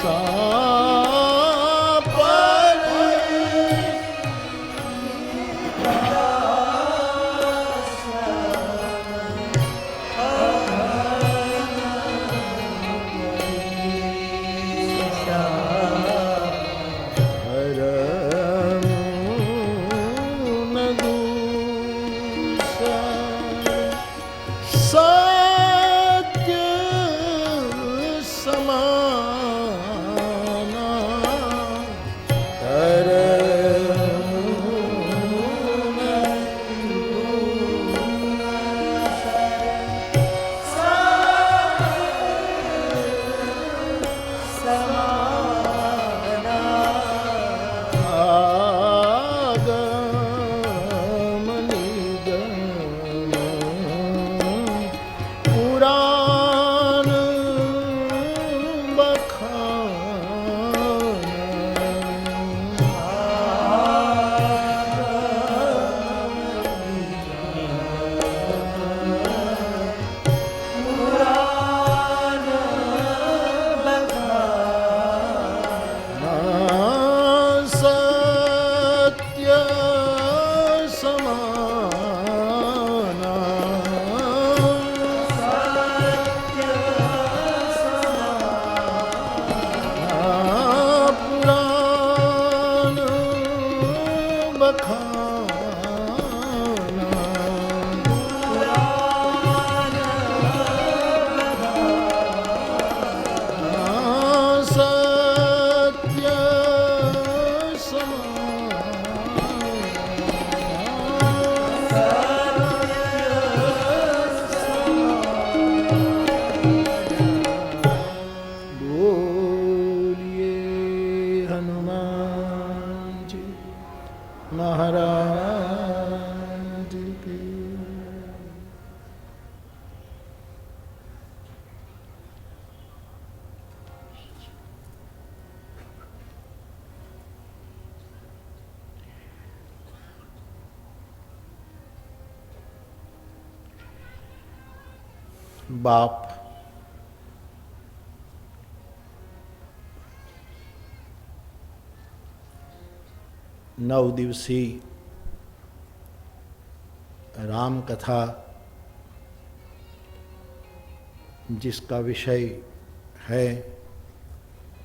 सा पर सत्य समाना पुराण सत्य समाना पुराण बखाना सत्य बोलिए हनुमान जी महाराज की। बाप नौ दिवसीय राम कथा जिसका विषय है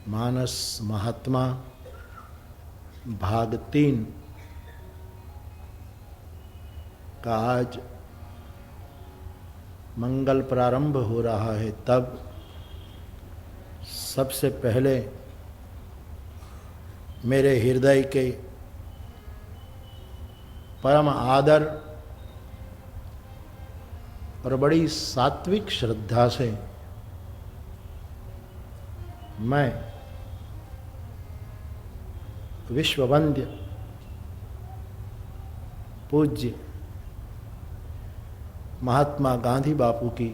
मानस महात्मा भाग 3 का आज मंगल प्रारंभ हो रहा है, तब सबसे पहले मेरे हृदय के परम आदर और बड़ी सात्विक श्रद्धा से मैं विश्ववंद्य पूज्य महात्मा गांधी बापू की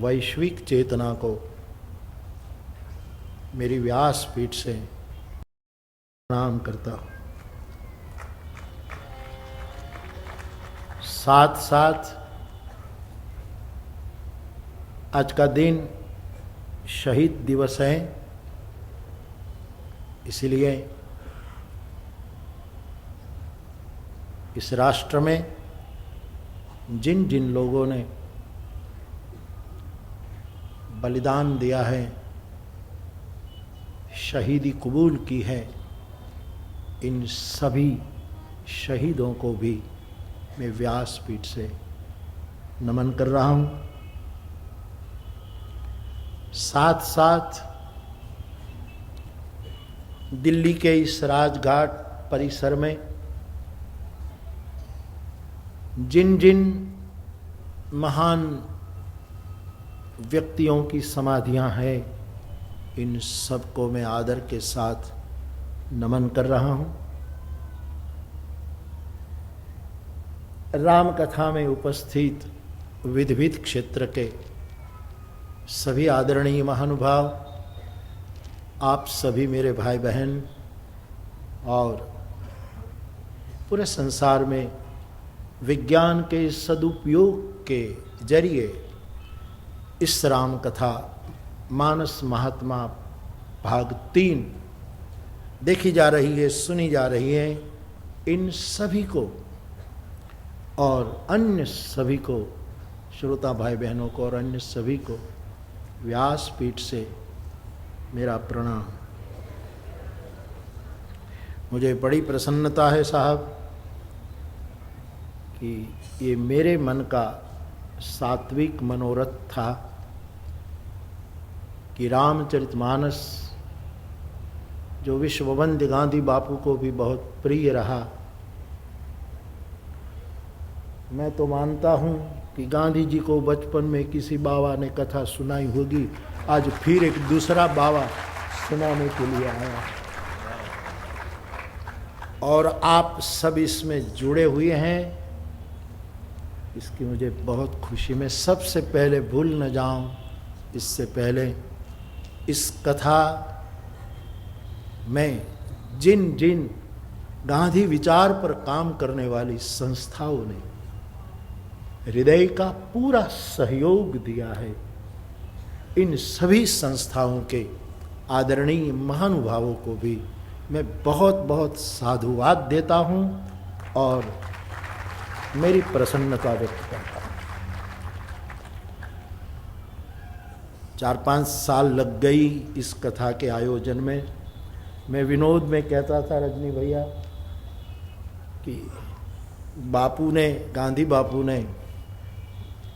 वैश्विक चेतना को मेरी व्यासपीठ से प्रणाम करता हूँ। साथ साथ आज का दिन शहीद दिवस है, इसलिए इस राष्ट्र में जिन जिन लोगों ने बलिदान दिया है, शहीदी कबूल की है, इन सभी शहीदों को भी मैं व्यासपीठ से नमन कर रहा हूँ। साथ साथ दिल्ली के इस राजघाट परिसर में जिन जिन महान व्यक्तियों की समाधियां हैं, इन सबको मैं आदर के साथ नमन कर रहा हूं। राम कथा में उपस्थित विविध विविध क्षेत्र के सभी आदरणीय महानुभाव, आप सभी मेरे भाई बहन और पूरे संसार में विज्ञान के सदुपयोग के जरिए इस राम कथा मानस महात्मा भाग 3 देखी जा रही है, सुनी जा रही है। इन सभी को और अन्य सभी को, श्रोता भाई बहनों को और अन्य सभी को व्यासपीठ से मेरा प्रणाम। मुझे बड़ी प्रसन्नता है साहब कि ये मेरे मन का सात्विक मनोरथ था कि रामचरितमानस जो विश्ववंद्य गांधी बापू को भी बहुत प्रिय रहा, मैं तो मानता हूँ कि गांधी जी को बचपन में किसी बाबा ने कथा सुनाई होगी, आज फिर एक दूसरा बाबा सुनाने के लिए आया और आप सब इसमें जुड़े हुए हैं, इसकी मुझे बहुत खुशी। मैं सबसे पहले भूल न जाऊं, इससे पहले इस कथा में जिन जिन गांधी विचार पर काम करने वाली संस्थाओं ने हृदय का पूरा सहयोग दिया है, इन सभी संस्थाओं के आदरणीय महानुभावों को भी मैं बहुत बहुत साधुवाद देता हूं और मेरी प्रसन्नता व्यक्त करता हूं। 4-5 साल लग गई इस कथा के आयोजन में। मैं विनोद में कहता था रजनी भैया कि बापू ने, गांधी बापू ने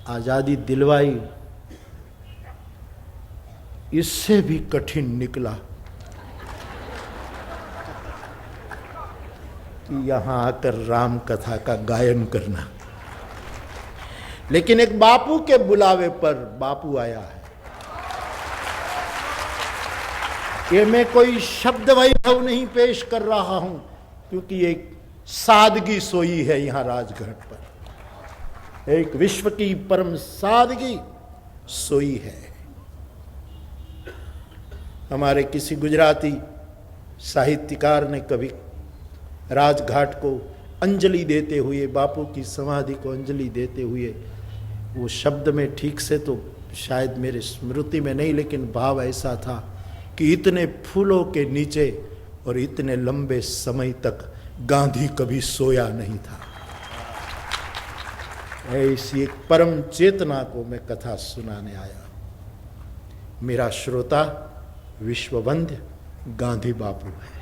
आज़ादी दिलवाई, इससे भी कठिन निकला कि यहाँ आकर राम कथा का गायन करना। लेकिन एक बापू के बुलावे पर बापू आया है। ये मैं कोई शब्द वैभव नहीं पेश कर रहा हूं, क्योंकि एक सादगी सोई है यहाँ राजघाट पर, एक विश्व की परम सादगी सोई है। हमारे किसी गुजराती साहित्यकार ने कभी राजघाट को अंजलि देते हुए, बापू की समाधि को अंजलि देते हुए, वो शब्द में ठीक से तो शायद मेरे स्मृति में नहीं, लेकिन भाव ऐसा था कि इतने फूलों के नीचे और इतने लंबे समय तक गांधी कभी सोया नहीं था। ऐसी एक परम चेतना को मैं कथा सुनाने आया। मेरा श्रोता विश्ववंद्य गांधी बापू है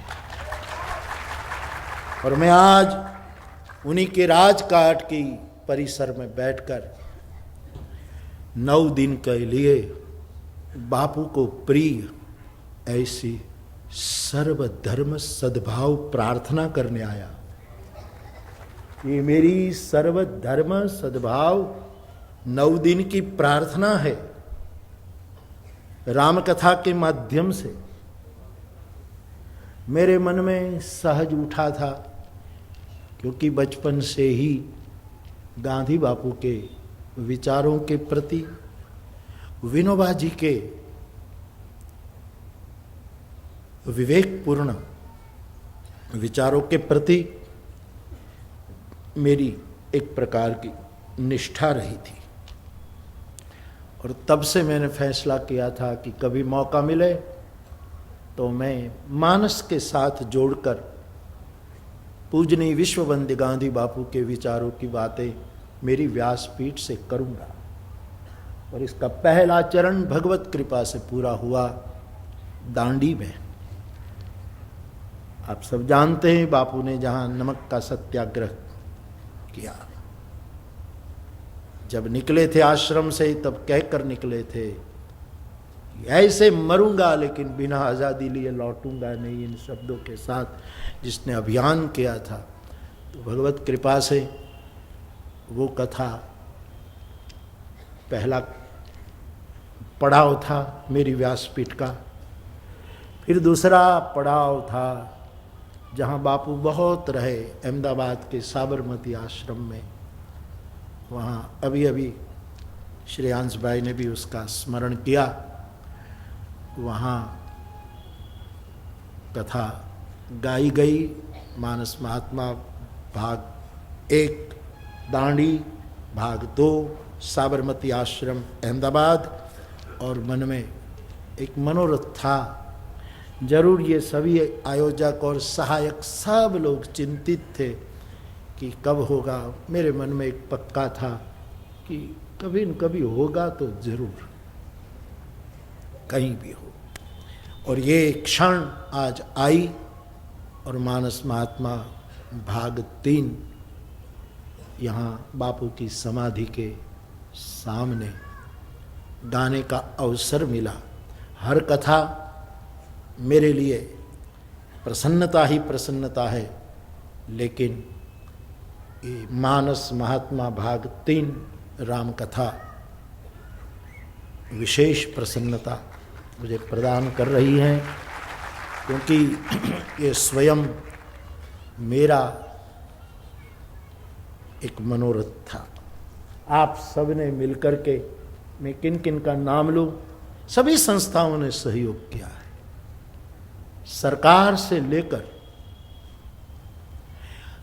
और मैं आज उन्हीं के राजघाट की परिसर में बैठकर 9 दिन के लिए बापू को प्रिय ऐसी सर्वधर्म सद्भाव प्रार्थना करने आया। ये मेरी सर्वधर्म सद्भाव 9 दिन की प्रार्थना है। रामकथा के माध्यम से मेरे मन में सहज उठा था, क्योंकि बचपन से ही गांधी बापू के विचारों के प्रति, विनोबा जी के विवेकपूर्ण विचारों के प्रति मेरी एक प्रकार की निष्ठा रही थी। और तब से मैंने फैसला किया था कि कभी मौका मिले तो मैं मानस के साथ जोड़कर पूजनीय विश्ववंद्य गांधी बापू के विचारों की बातें मेरी व्यासपीठ से करूंगा। और इसका पहला चरण भगवत कृपा से पूरा हुआ दांडी में। आप सब जानते हैं बापू ने जहां नमक का सत्याग्रह किया, जब निकले थे आश्रम से तब कहकर निकले थे, ऐसे मरूंगा लेकिन बिना आज़ादी लिए लौटूंगा नहीं। इन शब्दों के साथ जिसने अभियान किया था, तो भगवत कृपा से वो कथा पहला पड़ाव था मेरी व्यासपीठ का। फिर दूसरा पड़ाव था जहाँ बापू बहुत रहे, अहमदाबाद के साबरमती आश्रम में। वहाँ अभी अभी श्रेयांश भाई ने भी उसका स्मरण किया। वहाँ कथा गाई गई, मानस महात्मा भाग 1, दांडी भाग 2, साबरमती आश्रम अहमदाबाद। और मन में एक मनोरथ था। जरूर ये सभी आयोजक और सहायक सब लोग चिंतित थे कि कब होगा। मेरे मन में एक पक्का था कि कभी न कभी होगा तो जरूर, कहीं भी हो। और ये क्षण आज आई और मानस महात्मा भाग 3 यहाँ बापू की समाधि के सामने गाने का अवसर मिला। हर कथा मेरे लिए प्रसन्नता ही प्रसन्नता है, लेकिन ये मानस महात्मा भाग 3 राम कथा विशेष प्रसन्नता मुझे प्रदान कर रही है, क्योंकि ये स्वयं मेरा एक मनोरथ था। आप सब ने मिलकर के, मैं किन किन का नाम लूं, सभी संस्थाओं ने सहयोग किया है। सरकार से लेकर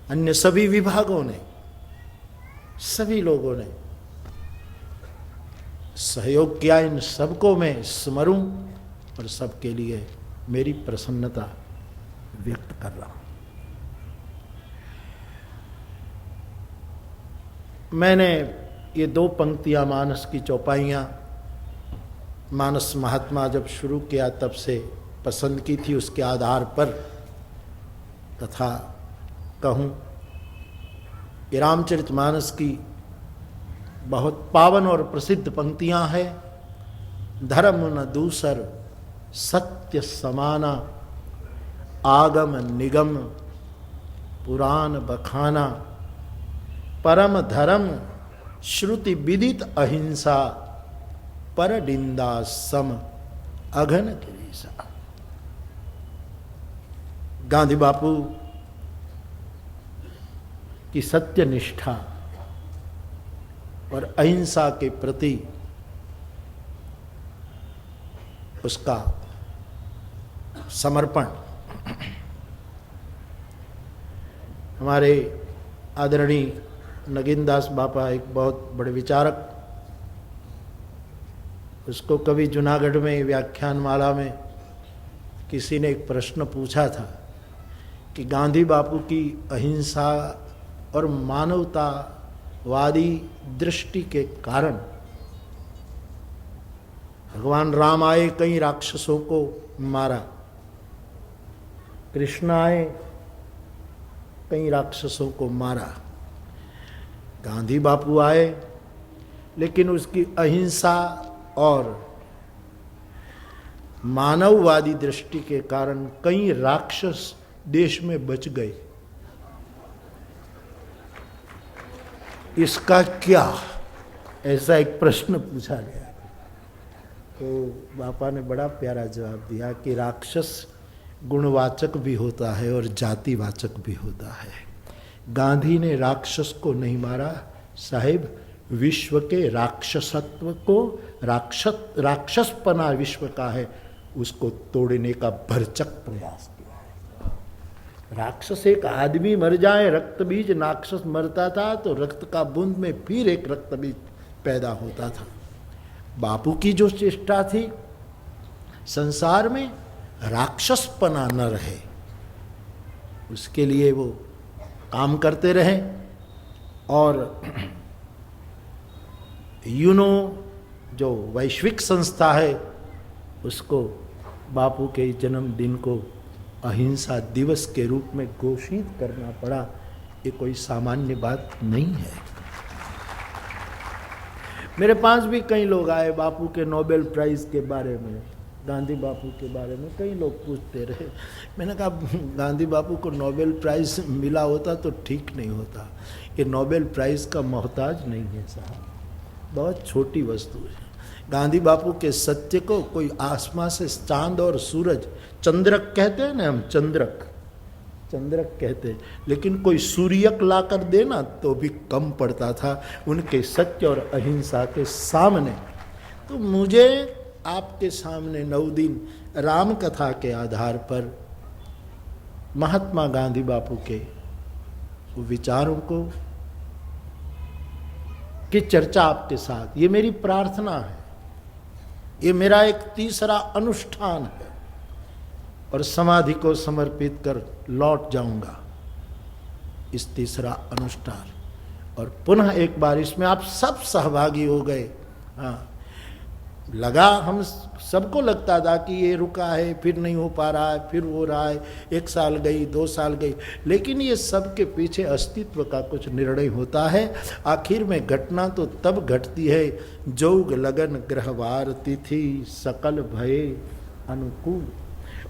अन्य सभी विभागों ने, सभी लोगों ने सहयोग किया। इन सबको मैं स्मरूं और सबके लिए मेरी प्रसन्नता व्यक्त कर रहा हूं। मैंने ये 2 पंक्तियां मानस की चौपाइयां मानस महात्मा जब शुरू किया तब से पसंद की थी, उसके आधार पर कथा कहूं। ये रामचरितमानस की बहुत पावन और प्रसिद्ध पंक्तियां हैं। धर्म न दूसर सत्य समाना, आगम निगम पुराण बखाना, परम धर्म श्रुति विदित अहिंसा, पर निंदा सम अघन गिरीसा। गांधी बापू की सत्य निष्ठा और अहिंसा के प्रति उसका समर्पण हमारे आदरणीय नगीनदास बापा एक बहुत बड़े विचारक, उसको कभी जूनागढ़ में व्याख्यान माला में किसी ने एक प्रश्न पूछा था कि गांधी बापू की अहिंसा और मानवतावादी दृष्टि के कारण भगवान राम आए, कई राक्षसों को मारा, कृष्ण आए, कई राक्षसों को मारा, गांधी बापू आए लेकिन उसकी अहिंसा और मानववादी दृष्टि के कारण कई राक्षस देश में बच गए। इसका क्या, ऐसा एक प्रश्न पूछा गया। तो बापा ने बड़ा प्यारा जवाब दिया कि राक्षस गुणवाचक भी होता है और जातिवाचक भी होता है। गांधी ने राक्षस को नहीं मारा साहिब, विश्व के राक्षसत्व को, राक्षसपना विश्व का है, उसको तोड़ने का भरचक प्रयास किया है। राक्षस एक आदमी मर जाए, रक्त बीज राक्षस मरता था तो रक्त का बूंद में फिर एक रक्त बीज पैदा होता था। बापू की जो चेष्टा थी संसार में राक्षसपना न रहे, उसके लिए वो काम करते रहे। और यूनो जो वैश्विक संस्था है उसको बापू के जन्मदिन को अहिंसा दिवस के रूप में घोषित करना पड़ा। ये कोई सामान्य बात नहीं है। मेरे पास भी कई लोग आए बापू के नोबेल प्राइज के बारे में, गांधी बापू के बारे में कई लोग पूछते रहे। मैंने कहा गांधी बापू को नोबेल प्राइज मिला होता तो ठीक नहीं होता। ये नोबेल प्राइज का मोहताज नहीं है साहब, बहुत छोटी वस्तु है। गांधी बापू के सत्य को कोई आसमां से चांद और सूरज, चंद्रक कहते हैं ना हम, चंद्रक कहते हैं, लेकिन कोई सूर्यक ला कर देना तो भी कम पड़ता था उनके सत्य और अहिंसा के सामने। तो मुझे आपके सामने 9 दिन राम कथा के आधार पर महात्मा गांधी बापू के विचारों को की चर्चा आपके साथ, ये मेरी प्रार्थना है ये मेरा एक तीसरा अनुष्ठान है और समाधि को समर्पित कर लौट जाऊंगा इस तीसरा अनुष्ठान। और पुनः एक बार इसमें आप सब सहभागी हो गए। हाँ, लगा, हम सबको लगता था कि ये रुका है, फिर नहीं हो पा रहा है, फिर हो रहा है, 1 साल गई, 2 साल गई, लेकिन ये सब के पीछे अस्तित्व का कुछ निर्णय होता है। आखिर में घटना तो तब घटती है जोग लगन ग्रहवार तिथि सकल भये अनुकूल।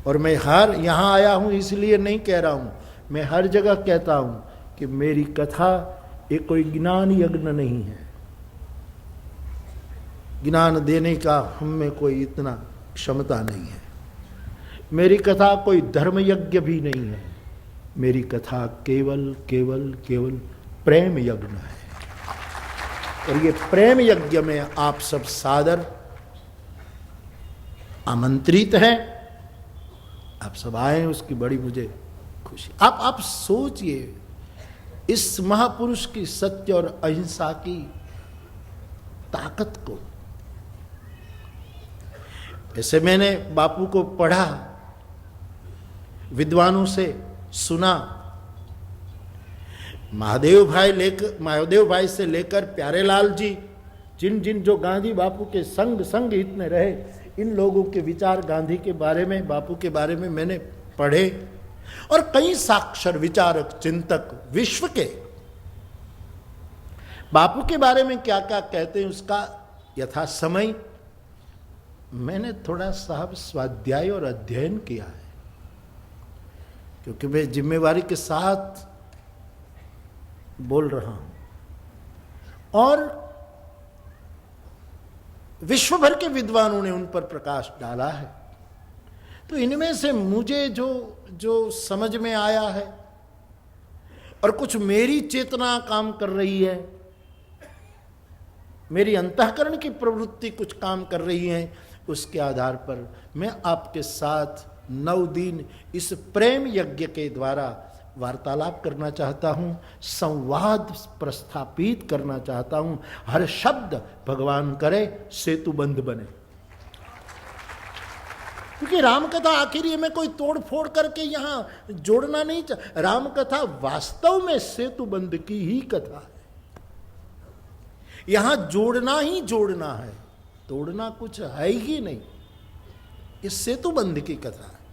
और मैं यहाँ आया हूँ इसलिए नहीं कह रहा हूँ, मैं हर जगह कहता हूँ कि मेरी कथा ये कोई ज्ञान यज्ञ नहीं है। ज्ञान देने का हम में कोई इतना क्षमता नहीं है। मेरी कथा कोई धर्म यज्ञ भी नहीं है। मेरी कथा केवल केवल केवल प्रेम यज्ञ है। और ये प्रेम यज्ञ में आप सब सादर आमंत्रित हैं। आप सब आए, उसकी बड़ी मुझे खुशी। आप सोचिए इस महापुरुष की सत्य और अहिंसा की ताकत को। ऐसे मैंने बापू को पढ़ा, विद्वानों से सुना, महादेव भाई से लेकर प्यारेलाल जी, जिन जिन जो गांधी बापू के संग इतने रहे, इन लोगों के विचार गांधी के बारे में, बापू के बारे में मैंने पढ़े। और कई साक्षर विचारक चिंतक विश्व के बापू के बारे में क्या क्या कहते हैं उसका यथा समय मैंने थोड़ा साहब स्वाध्याय और अध्ययन किया है, क्योंकि मैं जिम्मेवारी के साथ बोल रहा हूं। और विश्व भर के विद्वानों ने उन पर प्रकाश डाला है। तो इनमें से मुझे जो समझ में आया है और कुछ मेरी चेतना काम कर रही है, मेरी अंतःकरण की प्रवृत्ति कुछ काम कर रही है, उसके आधार पर मैं आपके साथ 9 दिन इस प्रेम यज्ञ के द्वारा वार्तालाप करना चाहता हूं, संवाद प्रस्थापित करना चाहता हूं। हर शब्द भगवान करे सेतु बंध बने। क्योंकि रामकथा आखिर ये मैं कोई तोड़ फोड़ करके यहां जोड़ना नहीं चाह, रामकथा वास्तव में सेतु बंध की ही कथा है। यहां जोड़ना ही जोड़ना है, तोड़ना कुछ है ही नहीं। ये सेतु बंध की कथा है।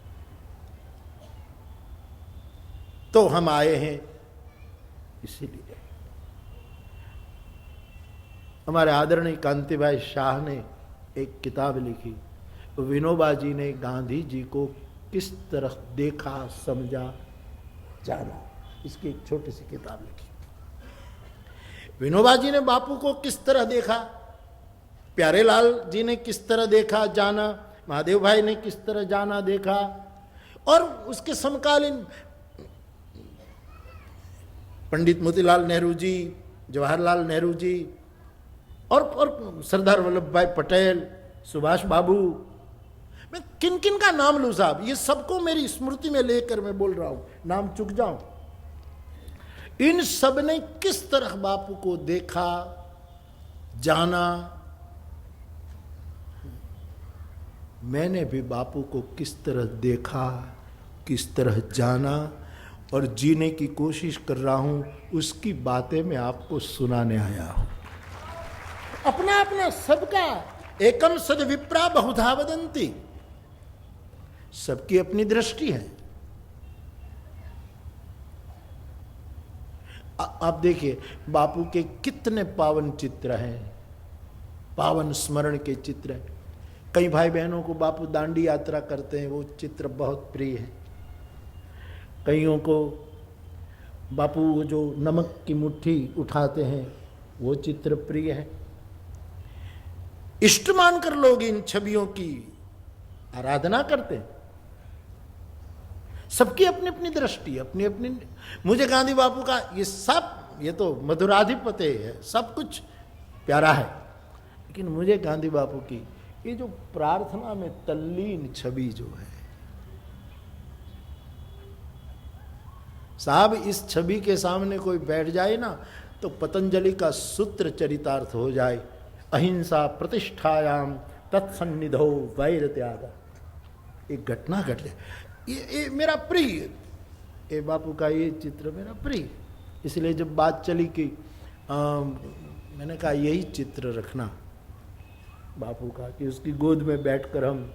तो हम आए हैं इसीलिए। हमारे आदरणीय कांतिभाई शाह ने एक किताब लिखी, विनोबा जी ने गांधी जी को किस तरह देखा, समझा, जाना, इसकी एक छोटी सी किताब लिखी। विनोबा जी ने बापू को किस तरह देखा, प्यारेलाल जी ने किस तरह देखा, जाना, महादेव भाई ने किस तरह जाना, देखा, और उसके समकालीन पंडित मोतीलाल नेहरू जी, जवाहरलाल नेहरू जी और सरदार वल्लभ भाई पटेल, सुभाष बाबू, मैं किन किन का नाम लूं साहब, ये सबको मेरी स्मृति में लेकर मैं बोल रहा हूं, नाम चुक जाऊं। इन सब ने किस तरह बापू को देखा, जाना। मैंने भी बापू को किस तरह देखा, किस तरह जाना और जीने की कोशिश कर रहा हूं, उसकी बातें मैं आपको सुनाने आया हूं। अपना अपना सबका एकम सद विप्रा बहुधा वदंती, सबकी अपनी दृष्टि है। आप देखिए बापू के कितने पावन चित्र हैं, पावन स्मरण के चित्र हैं। कई भाई बहनों को बापू दांडी यात्रा करते हैं, वो चित्र बहुत प्रिय है। कईयों को बापू जो नमक की मुट्ठी उठाते हैं वो चित्र प्रिय है। इष्ट मानकर लोग इन छवियों की आराधना करते हैं। सबकी अपनी अपनी दृष्टि, अपनी अपनी। मुझे गांधी बापू का ये सब, ये तो मधुराधिपत्य है, सब कुछ प्यारा है, लेकिन मुझे गांधी बापू की ये जो प्रार्थना में तल्लीन छवि जो है साहब, इस छवि के सामने कोई बैठ जाए ना तो पतंजलि का सूत्र चरितार्थ हो जाए। अहिंसा प्रतिष्ठायाम तत्सन्निधौ वैर त्याग। एक घटना घट गई, ये मेरा प्रिय, ये बापू का ये चित्र मेरा प्रिय। इसलिए जब बात चली कि मैंने कहा यही चित्र रखना बापू का, कि उसकी गोद में बैठकर हम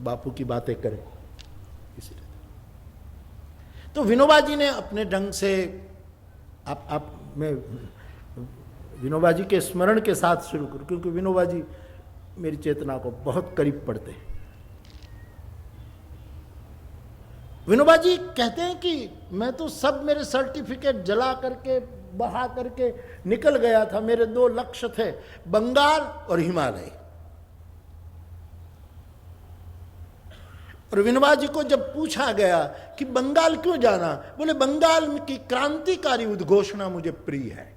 बापू की बातें करें। इसलिए तो विनोबा जी ने अपने ढंग से आप मैं विनोबा जी के स्मरण के साथ शुरू करूं, क्योंकि विनोबा जी मेरी चेतना को बहुत करीब पड़ते हैं। विनोबा जी कहते हैं कि मैं तो सब मेरे सर्टिफिकेट जला करके बहा करके निकल गया था। मेरे 2 लक्ष्य थे, बंगाल और हिमालय। और विनोबा जी को जब पूछा गया कि बंगाल क्यों जाना, बोले बंगाल की क्रांतिकारी उद्घोषणा मुझे प्रिय है,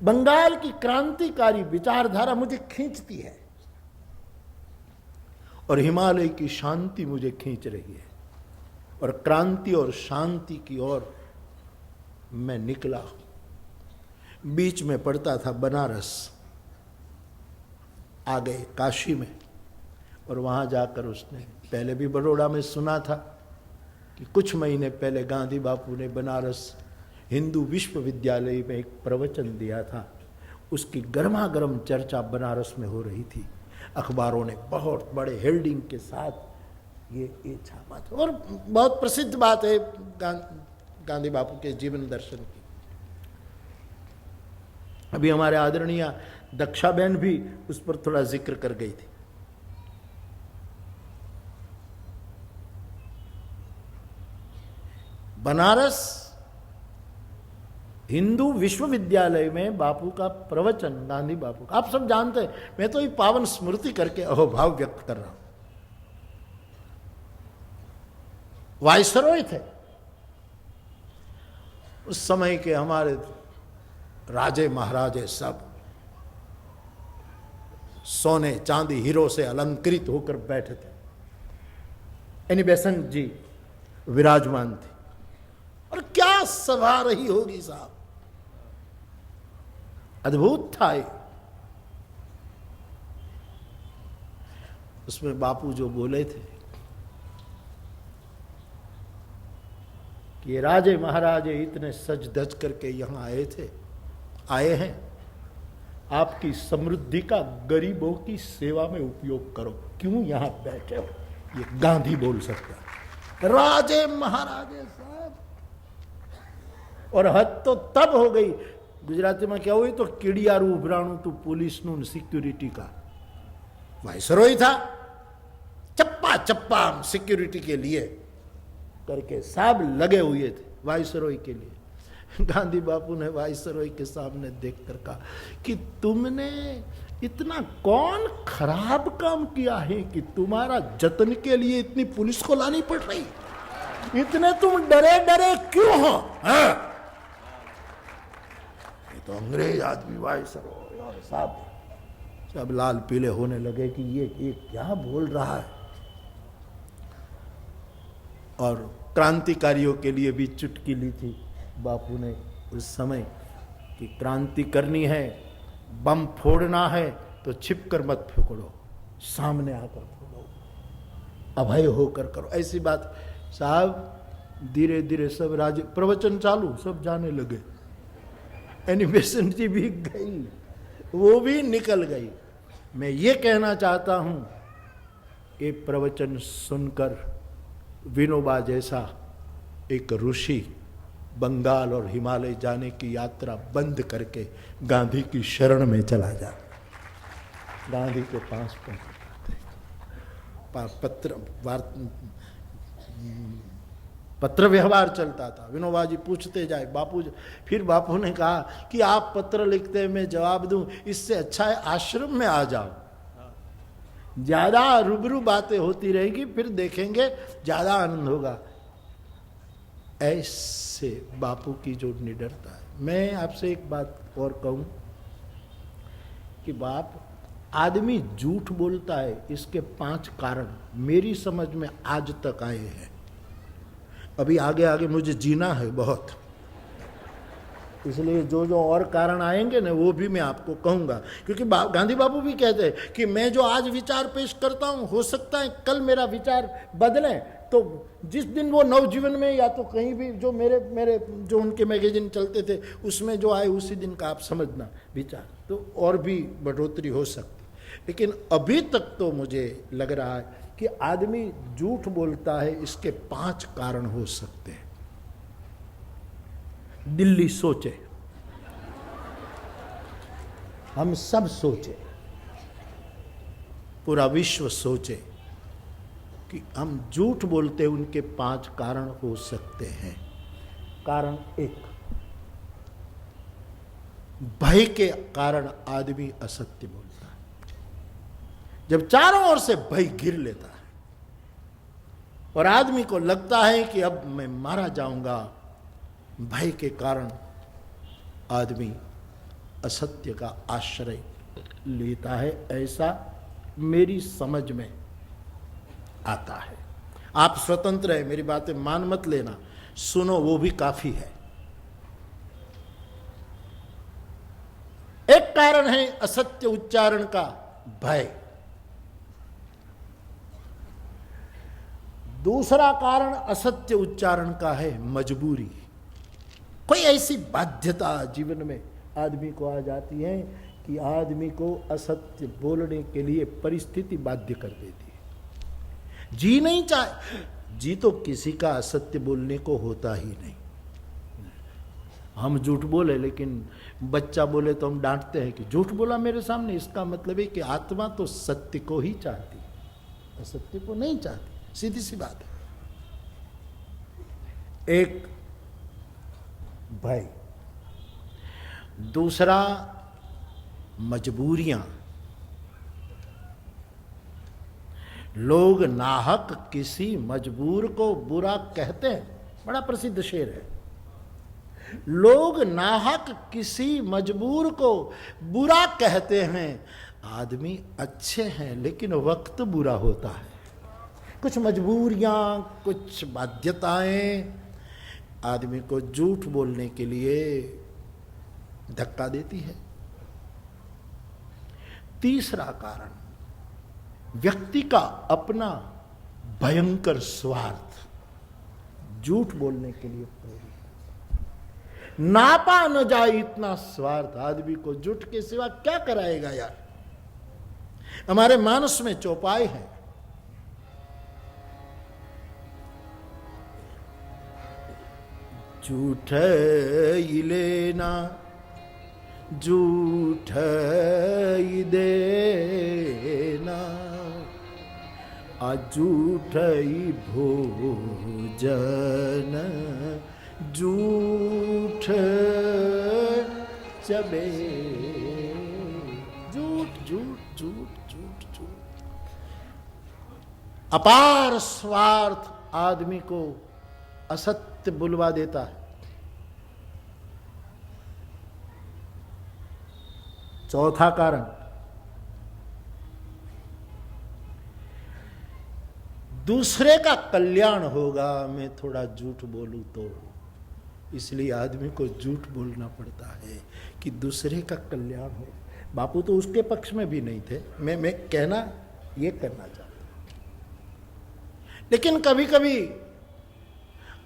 बंगाल की क्रांतिकारी विचारधारा मुझे खींचती है, और हिमालय की शांति मुझे खींच रही है। और क्रांति और शांति की ओर मैं निकला हूं। बीच में पड़ता था बनारस, आ गए काशी में, और वहां जाकर उसने पहले भी बड़ौदा में सुना था कि कुछ महीने पहले गांधी बापू ने बनारस हिंदू विश्वविद्यालय में एक प्रवचन दिया था। उसकी गर्मा गर्म चर्चा बनारस में हो रही थी। अखबारों ने बहुत बड़े हेल्डिंग के साथ ये छापा था। और बहुत प्रसिद्ध बात है गांधी बापू के जीवन दर्शन की। अभी हमारे आदरणीय दक्षाबेन भी उस पर थोड़ा जिक्र कर गई थी। बनारस हिंदू विश्वविद्यालय में बापू का प्रवचन, गांधी बापू का, आप सब जानते हैं। मैं तो ये पावन स्मृति करके अहोभाव व्यक्त कर रहा हूं। वाइसरॉय थे उस समय के, हमारे राजे महाराजे सब सोने चांदी हीरो से अलंकृत होकर बैठे थे। एनी बेसेंट जी विराजमान थे। और क्या सभा रही होगी साहब, अद्भुत था ये। उसमें बापू जो बोले थे कि ये राजे महाराजे इतने सज धज करके यहां आए हैं, आपकी समृद्धि का गरीबों की सेवा में उपयोग करो, क्यों यहां बैठे हो? ये गांधी बोल सकता है, राजे महाराजे साहब। और हद तो तब हो गई, गुजराती में क्या हुई, तो कीड़ियारू उभराणु तो पुलिस नु सिक्योरिटी का वाइसरॉय था, चप्पा चप्पा सिक्योरिटी के लिए करके सब लगे हुए थे वाइसरॉय के लिए। गांधी बापू ने वाइसरॉय के सामने देखकर कहा कि तुमने इतना कौन खराब काम किया है कि तुम्हारा जतन के लिए इतनी पुलिस को लानी पड़ रही, इतने तुम डरे डरे क्यों हो? ये तो अंग्रेज आदमी वाइसरॉय, और सब लाल पीले होने लगे कि ये क्या बोल रहा है। और क्रांतिकारियों के लिए भी चुटकी ली थी बापू ने उस समय कि क्रांति करनी है, बम फोड़ना है तो छिप कर मत फोड़ो, सामने आकर फोड़ो, अभय होकर करो। ऐसी बात साहब। धीरे धीरे सब राजे, प्रवचन चालू, सब जाने लगे। एनिमेशन जी भी गई, वो भी निकल गई। मैं ये कहना चाहता हूं, ये प्रवचन सुनकर विनोबा जैसा एक ऋषि बंगाल और हिमालय जाने की यात्रा बंद करके गांधी की शरण में चला जा, गांधी के पास पत्र व्यवहार चलता था। विनोबा जी पूछते जाए, बापू, फिर बापू ने कहा कि आप पत्र लिखते हैं, मैं जवाब दूं, इससे अच्छा है आश्रम में आ जाओ, ज्यादा रूबरू बातें होती रहेगी, फिर देखेंगे ज्यादा आनंद होगा। ऐसे बापू की जो निडरता है। मैं आपसे एक बात और कहूं कि बाप, आदमी झूठ बोलता है, इसके 5 कारण मेरी समझ में आज तक आए हैं। अभी आगे आगे मुझे जीना है बहुत, इसलिए जो जो और कारण आएंगे ना वो भी मैं आपको कहूँगा, क्योंकि गांधी बाबू भी कहते हैं कि मैं जो आज विचार पेश करता हूँ हो सकता है कल मेरा विचार बदले, तो जिस दिन वो नवजीवन में या तो कहीं भी जो मेरे जो उनके मैगजीन चलते थे उसमें जो आए उसी दिन का आप समझना विचार तो और भी बढ़ोतरी हो सकती। लेकिन अभी तक तो मुझे लग रहा है कि आदमी झूठ बोलता है, इसके 5 कारण हो सकते हैं। दिल्ली सोचे, हम सब सोचे, पूरा विश्व सोचे कि हम झूठ बोलते, उनके 5 कारण हो सकते हैं। कारण 1, भय के कारण आदमी असत्य बोलता है। जब चारों ओर से भय घिर लेता है और आदमी को लगता है कि अब मैं मारा जाऊंगा, भय के कारण आदमी असत्य का आश्रय लेता है, ऐसा मेरी समझ में आता है। आप स्वतंत्र है, मेरी बातें मान मत लेना, सुनो वो भी काफी है। एक कारण है असत्य उच्चारण का भय, दूसरा कारण असत्य उच्चारण का है मजबूरी। कोई ऐसी बाध्यता जीवन में आदमी को आ जाती है कि आदमी को असत्य बोलने के लिए परिस्थिति बाध्य कर देती है। जी नहीं चाहे, जी तो किसी का असत्य बोलने को होता ही नहीं। हम झूठ बोले, लेकिन बच्चा बोले तो हम डांटते हैं कि झूठ बोला मेरे सामने। इसका मतलब है कि आत्मा तो सत्य को ही चाहती है, असत्य को नहीं चाहती, सीधी सी बात है। एक भय, दूसरा मजबूरियां। लोग नाहक किसी मजबूर को बुरा कहते हैं, बड़ा प्रसिद्ध शेर है। लोग नाहक किसी मजबूर को बुरा कहते हैं। आदमी अच्छे हैं लेकिन वक्त बुरा होता है। कुछ मजबूरियां, कुछ बाध्यताएं आदमी को झूठ बोलने के लिए धक्का देती है। तीसरा कारण, व्यक्ति का अपना भयंकर स्वार्थ झूठ बोलने के लिए प्रेरित। नापा न जाए इतना स्वार्थ आदमी को झूठ के सिवा क्या कराएगा यार। हमारे मानस में चौपाई है, झूठ ही लेना झूठ ही देना, झूठ ही भोजन झूठ चबे। झूठ झूठ झूठ झूठ झूठ। अपार स्वार्थ आदमी को असत्य बुलवा देता है। चौथा कारण, दूसरे का कल्याण होगा, मैं थोड़ा झूठ बोलूं तो, इसलिए आदमी को झूठ बोलना पड़ता है कि दूसरे का कल्याण हो। बापू तो उसके पक्ष में भी नहीं थे, मैं कहना ये करना चाहता। लेकिन कभी कभी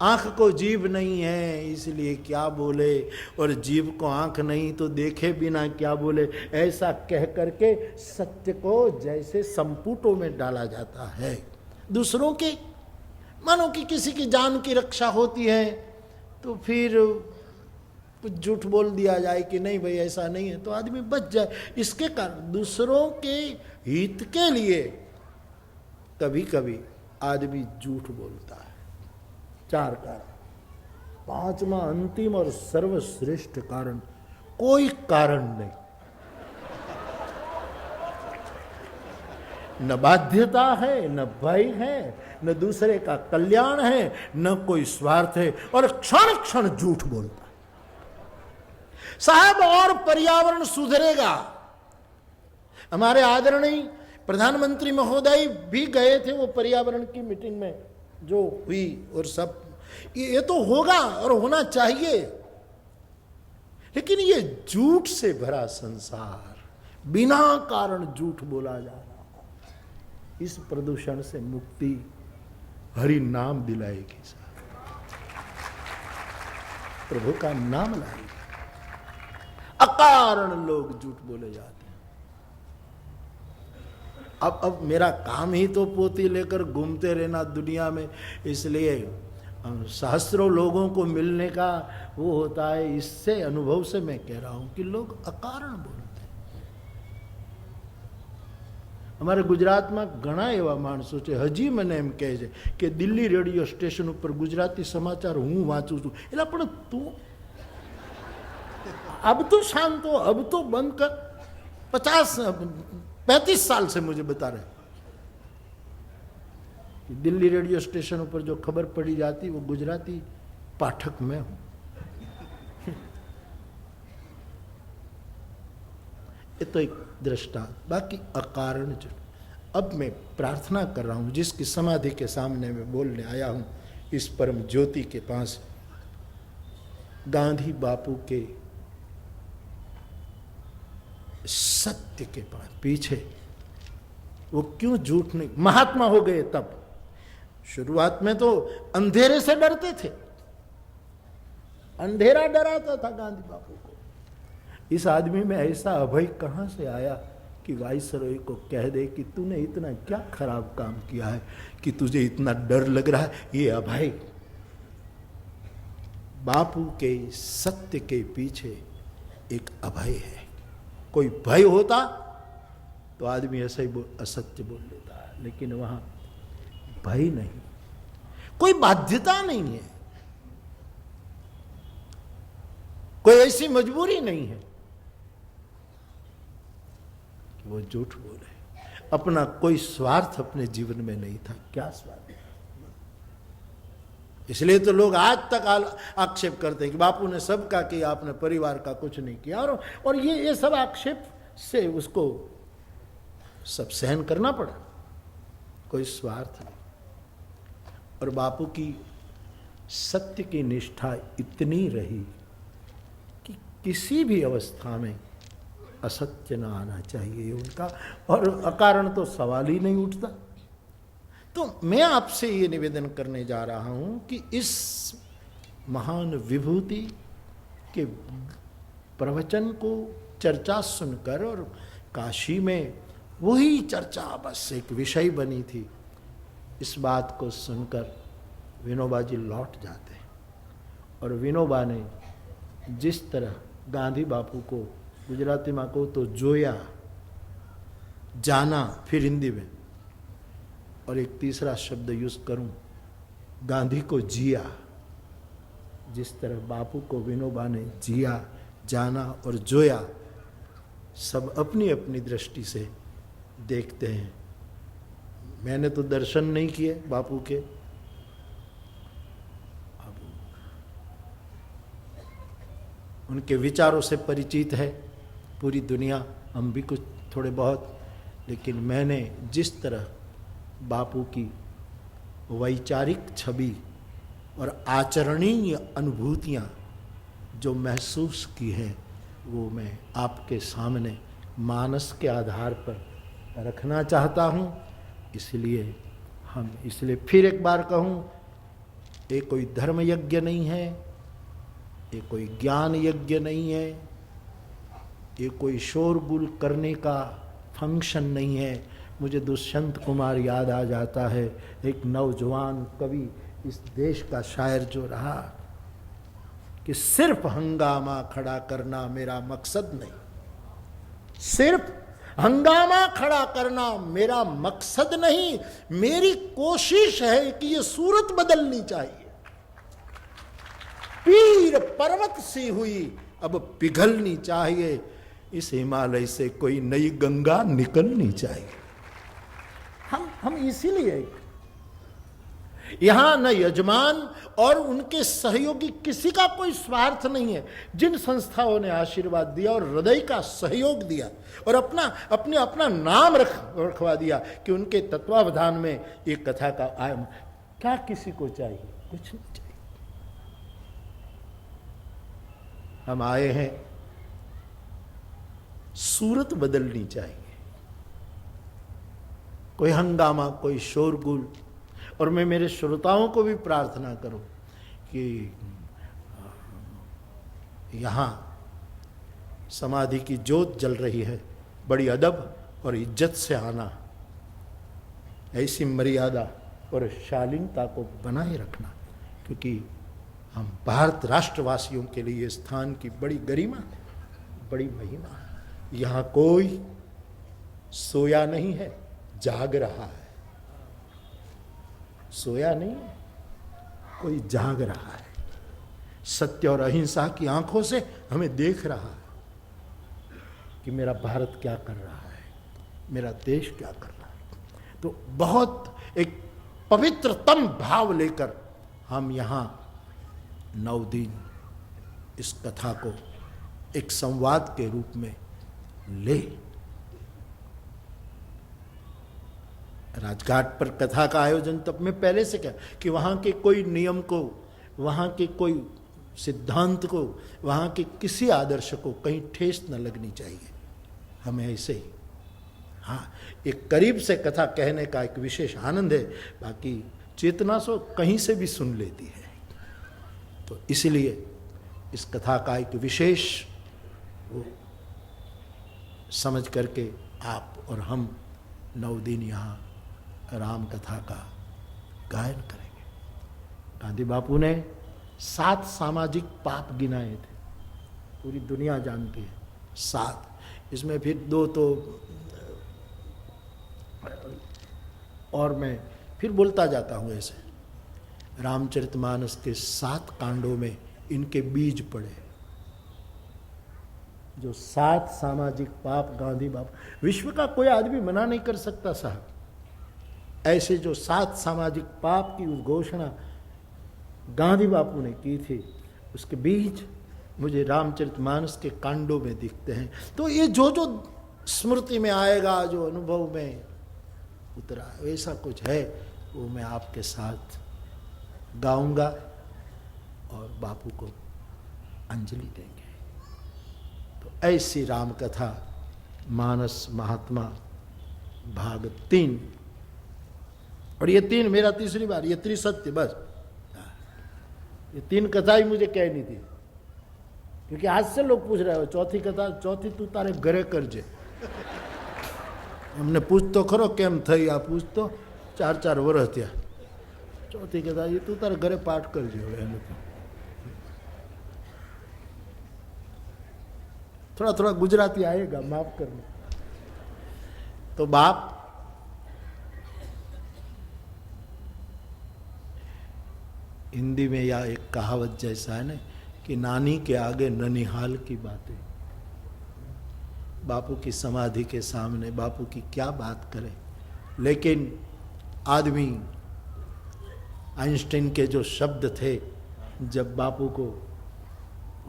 आंख को जीभ नहीं है इसलिए क्या बोले, और जीभ को आंख नहीं तो देखे बिना क्या बोले, ऐसा कह करके सत्य को जैसे संपुटों में डाला जाता है। दूसरों के, मानो कि किसी की जान की रक्षा होती है तो फिर कुछ झूठ बोल दिया जाए कि नहीं भाई ऐसा नहीं है, तो आदमी बच जाए। इसके कारण दूसरों के हित के लिए कभी कभी आदमी झूठ बोलता है। 4 कारण। 5वां अंतिम और सर्वश्रेष्ठ कारण, कोई कारण नहीं, न बाध्यता है, न भय है, न दूसरे का कल्याण है, न कोई स्वार्थ है, और क्षण क्षण झूठ बोलता है। साहब और पर्यावरण सुधरेगा। हमारे आदरणीय प्रधानमंत्री महोदय भी गए थे वो पर्यावरण की मीटिंग में जो हुई, और सब ये तो होगा और होना चाहिए। लेकिन ये झूठ से भरा संसार, बिना कारण झूठ बोला जा रहा, इस प्रदूषण से मुक्ति हरि नाम दिलाएगी साहब, प्रभु का नाम लाएगी। अकारण लोग झूठ बोले जाते हैं। अब मेरा काम ही तो पोती लेकर घूमते रहना दुनिया में, इसलिए सहस्त्रों लोगों को मिलने का वो होता है। इससे अनुभव से मैं कह रहा हूं कि लोग अकारण बोलते हैं। અમારે ગુજરાતમાં ઘણા એવા માણસો છે, હજી મને એમ કહે છે કે દિલ્હી રેડિયો સ્ટેશન ઉપર ગુજરાતી સમાચાર હું વાંચું છું, એટલે પણ તું अब तो शांत हो, अब तो बंद कर। 35 साल से मुझे बता रहे कि दिल्ली रेडियो स्टेशन पर जो खबर पड़ी जाती वो गुजराती पाठक में हूं। ये तो एक दृष्टा, बाकी अकारण जो। अब मैं प्रार्थना कर रहा हूं, जिसकी समाधि के सामने मैं बोलने आया हूं, इस परम ज्योति के पास, गांधी बापू के सत्य के पास पीछे वो क्यों झूठ नहीं, महात्मा हो गए तब। शुरुआत में तो अंधेरे से डरते थे, अंधेरा डराता था गांधी बापू को। इस आदमी में ऐसा अभय कहां से आया कि वाइसरॉय को कह दे कि तूने इतना क्या खराब काम किया है कि तुझे इतना डर लग रहा है। ये अभय, बापू के सत्य के पीछे एक अभय है। कोई भय होता तो आदमी ऐसा ही असत्य बोल लेता है, लेकिन वहां भय नहीं, कोई बाध्यता नहीं है, कोई ऐसी मजबूरी नहीं है कि वो झूठ बोले। अपना कोई स्वार्थ अपने जीवन में नहीं था। क्या स्वार्थ? इसलिए तो लोग आज तक आक्षेप करते हैं कि बापू ने सबका किया, आपने परिवार का कुछ नहीं किया। और ये सब आक्षेप से उसको सब सहन करना पड़ा, कोई स्वार्थ नहीं। और बापू की सत्य की निष्ठा इतनी रही कि किसी भी अवस्था में असत्य ना आना चाहिए उनका, और अकारण तो सवाल ही नहीं उठता। तो मैं आपसे ये निवेदन करने जा रहा हूं कि इस महान विभूति के प्रवचन को चर्चा सुनकर, और काशी में वही चर्चा बस एक विषय बनी थी, इस बात को सुनकर विनोबा जी लौट जाते हैं। और विनोबा ने जिस तरह गांधी बापू को, गुजराती माँ को तो जोया, जाना, फिर हिंदी में, और एक तीसरा शब्द यूज करूं, गांधी को जिया। जिस तरह बापू को विनोबा ने जिया, जाना और जोया, सब अपनी अपनी दृष्टि से देखते हैं। मैंने तो दर्शन नहीं किए बापू के, अब उनके विचारों से परिचित है पूरी दुनिया, हम भी कुछ थोड़े बहुत, लेकिन मैंने जिस तरह बापू की वैचारिक छवि और आचरणीय अनुभूतियां जो महसूस की हैं, वो मैं आपके सामने मानस के आधार पर रखना चाहता हूं। इसलिए फिर एक बार कहूं, ये कोई धर्म यज्ञ नहीं है, ये कोई ज्ञान यज्ञ नहीं है, ये कोई शोरगुल करने का फंक्शन नहीं है। मुझे दुष्यंत कुमार याद आ जाता है, एक नौजवान कवि, इस देश का शायर जो रहा, कि सिर्फ हंगामा खड़ा करना मेरा मकसद नहीं, सिर्फ हंगामा खड़ा करना मेरा मकसद नहीं, मेरी कोशिश है कि ये सूरत बदलनी चाहिए। पीर पर्वत सी हुई अब पिघलनी चाहिए, इस हिमालय से कोई नई गंगा निकलनी चाहिए। हम इसीलिए यहां न यजमान और उनके सहयोगी किसी का कोई स्वार्थ नहीं है। जिन संस्थाओं ने आशीर्वाद दिया और हृदय का सहयोग दिया और अपना नाम रखवा दिया कि उनके तत्वावधान में एक कथा का आयम, क्या किसी को चाहिए? कुछ नहीं चाहिए। हम आए हैं सूरत बदलनी चाहिए। कोई हंगामा, कोई शोरगुल। और मैं मेरे श्रोताओं को भी प्रार्थना करूं कि यहाँ समाधि की ज्योत जल रही है, बड़ी अदब और इज्जत से आना, ऐसी मर्यादा और शालीनता को बनाए रखना, क्योंकि हम भारत राष्ट्रवासियों के लिए स्थान की बड़ी गरिमा है, बड़ी महिमा है। यहाँ कोई सोया नहीं है, जाग रहा है। सोया नहीं है, कोई जाग रहा है। सत्य और अहिंसा की आंखों से हमें देख रहा है कि मेरा भारत क्या कर रहा है, मेरा देश क्या कर रहा है। तो बहुत एक पवित्रतम भाव लेकर हम यहाँ 9 दिन इस कथा को एक संवाद के रूप में ले। राजघाट पर कथा का आयोजन तब मैं पहले से क्या कि वहाँ के कोई नियम को, वहाँ के कोई सिद्धांत को, वहाँ के किसी आदर्श को कहीं ठेस न लगनी चाहिए। हमें ऐसे ही, हाँ, एक करीब से कथा कहने का एक विशेष आनंद है, बाकी चेतना सो कहीं से भी सुन लेती है। तो इसलिए इस कथा का एक विशेष वो समझ करके आप और हम 9 दिन यहाँ राम कथा का गायन करेंगे। गांधी बापू ने 7 सामाजिक पाप गिनाए थे, पूरी दुनिया जानती है 7। इसमें फिर 2 तो और मैं फिर बोलता जाता हूँ ऐसे। रामचरितमानस के 7 कांडों में इनके बीज पड़े, जो 7 सामाजिक पाप गांधी बापू, विश्व का कोई आदमी मना नहीं कर सकता साहब, ऐसे जो 7 सामाजिक पाप की उस घोषणा गांधी बापू ने की थी, उसके बीज मुझे रामचरितमानस के कांडों में दिखते हैं। तो ये जो जो स्मृति में आएगा, जो अनुभव में उतरा, वैसा कुछ है, वो मैं आपके साथ गाऊंगा और बापू को अंजलि देंगे। तो ऐसी राम कथा मानस महात्मा भाग 3, और ये 3 मेरा तीसरी बार, ये त्रिसत्य, बस ये 3 कथा ही मुझे कहनी थी, क्योंकि आज से लोग पूछ रहे हो चौथी कथा, चौथी तू तारे घरे करजे। हमने पूछ तो खरो केम थई, आ पूछ तो 4-4 वर्ष थया, चौथी कथा ये तू तारे घरे पाठ करजे। थोड़ा थोड़ा गुजराती आएगा, माफ करना। तो बाप हिंदी में या एक कहावत जैसा है ना कि नानी के आगे ननिहाल की बातें। बापू की समाधि के सामने बापू की क्या बात करें, लेकिन आदमी आइंस्टाइन के जो शब्द थे जब बापू को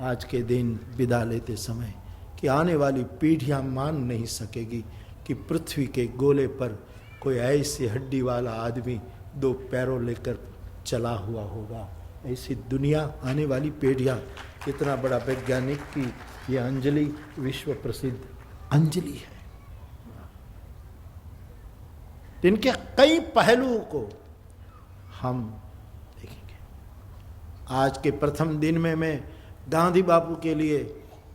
आज के दिन विदा लेते समय, कि आने वाली पीढ़ियां मान नहीं सकेगी कि पृथ्वी के गोले पर कोई ऐसी हड्डी वाला आदमी 2 पैरों लेकर चला हुआ होगा। ऐसी दुनिया आने वाली पीढ़ियां, कितना बड़ा वैज्ञानिक की ये अंजलि विश्व प्रसिद्ध अंजलि है। इनके कई पहलुओं को हम देखेंगे। आज के प्रथम दिन में मैं गांधी बापू के लिए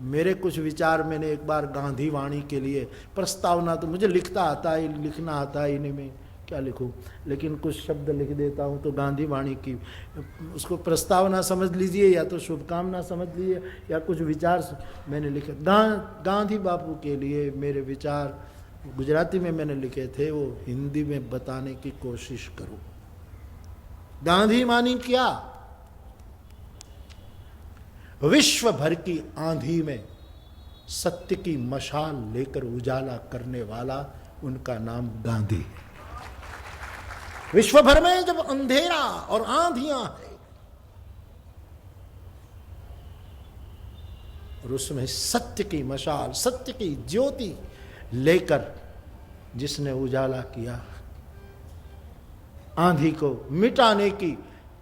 मेरे कुछ विचार, मैंने एक बार गांधी वाणी के लिए प्रस्तावना, तो मुझे लिखता आता है, लिखना आता है, इन्हें में क्या लिखूं, लेकिन कुछ शब्द लिख देता हूं। तो गांधी वाणी की उसको प्रस्तावना समझ लीजिए या तो शुभकामना समझ लीजिए या कुछ विचार मैंने लिखे। गांधी बापू के लिए मेरे विचार गुजराती में मैंने लिखे थे, वो हिंदी में बताने की कोशिश करूं। गांधी मानी क्या? विश्व भर की आंधी में सत्य की मशाल लेकर उजाला करने वाला, उनका नाम गांधी है। विश्व भर में जब अंधेरा और आंधियां हैं और उसमें सत्य की मशाल, सत्य की ज्योति लेकर जिसने उजाला किया, आंधी को मिटाने की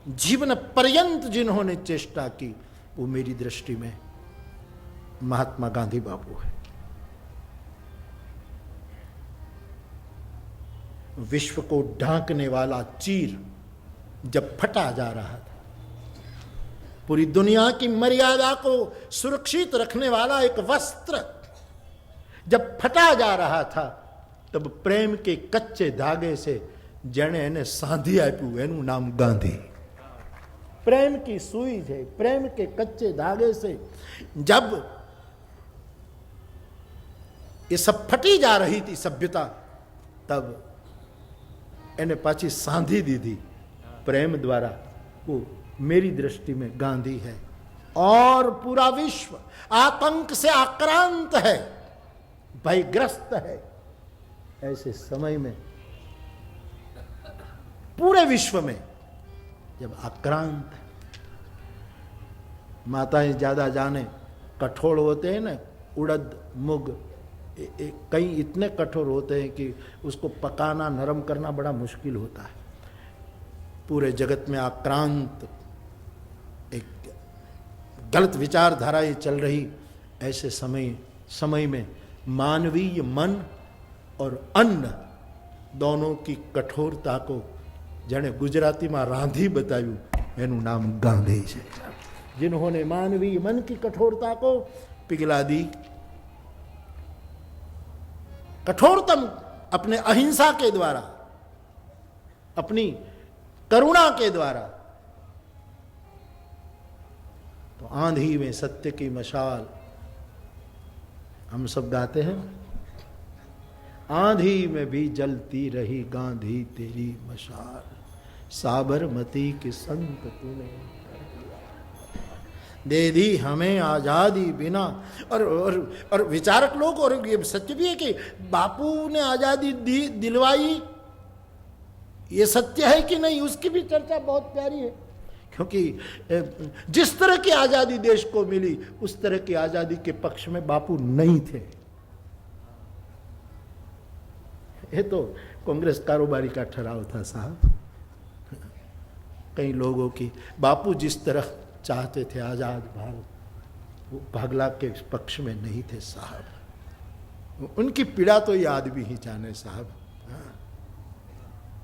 जीवन पर्यंत जिन्होंने चेष्टा की, वो मेरी दृष्टि में महात्मा गांधी बापू है। विश्व को ढांकने वाला चीर जब फटा जा रहा था, पूरी दुनिया की मर्यादा को सुरक्षित रखने वाला एक वस्त्र जब फटा जा रहा था, तब प्रेम के कच्चे धागे से जने એને સાંધી આપ્યું, એનું નામ ગાંધી। प्रेम की सुई है, प्रेम के कच्चे धागे से जब ये सब फटी जा रही थी सभ्यता, तब એને पाછી સાંધી दीदी प्रेम द्वारा। वो मेरी दृष्टि में गांधी है। और पूरा विश्व आतंक से आक्रांत है, भयग्रस्त है। ऐसे समय में पूरे विश्व में जब आक्रांत, माताएं ज्यादा जाने, कठोर होते हैं ना, उड़द मूग कई इतने कठोर होते हैं कि उसको पकाना, नरम करना बड़ा मुश्किल होता है। पूरे जगत में आक्रांत एक गलत विचारधारा ये चल रही, ऐसे समय में मानवीय मन और अन्न दोनों की कठोरता को जने गुजराती में रांधी बतायु, एनु नाम गांधी है। जिन्होंने मानवीय मन की कठोरता को पिघला दी, कठोरतम अपने अहिंसा के द्वारा, अपनी करुणा के द्वारा। तो आंधी में सत्य की मशाल, हम सब गाते हैं, आंधी में भी जलती रही गांधी तेरी मशाल, साबरमती के संत तूने दे दी हमें आजादी बिना। और विचारक लोग, और ये सत्य भी है कि बापू ने आजादी दी, दिलवाई, ये सत्य है कि नहीं, उसकी भी चर्चा बहुत प्यारी है। क्योंकि जिस तरह की आजादी देश को मिली, उस तरह की आजादी के पक्ष में बापू नहीं थे। ये तो कांग्रेस कारोबारी का ठहराव था साहब। कई लोगों की, बापू जिस तरह चाहते थे आजाद भारत, वो भागला के पक्ष में नहीं थे साहब। उनकी पीड़ा तो ये आदमी ही जाने साहब।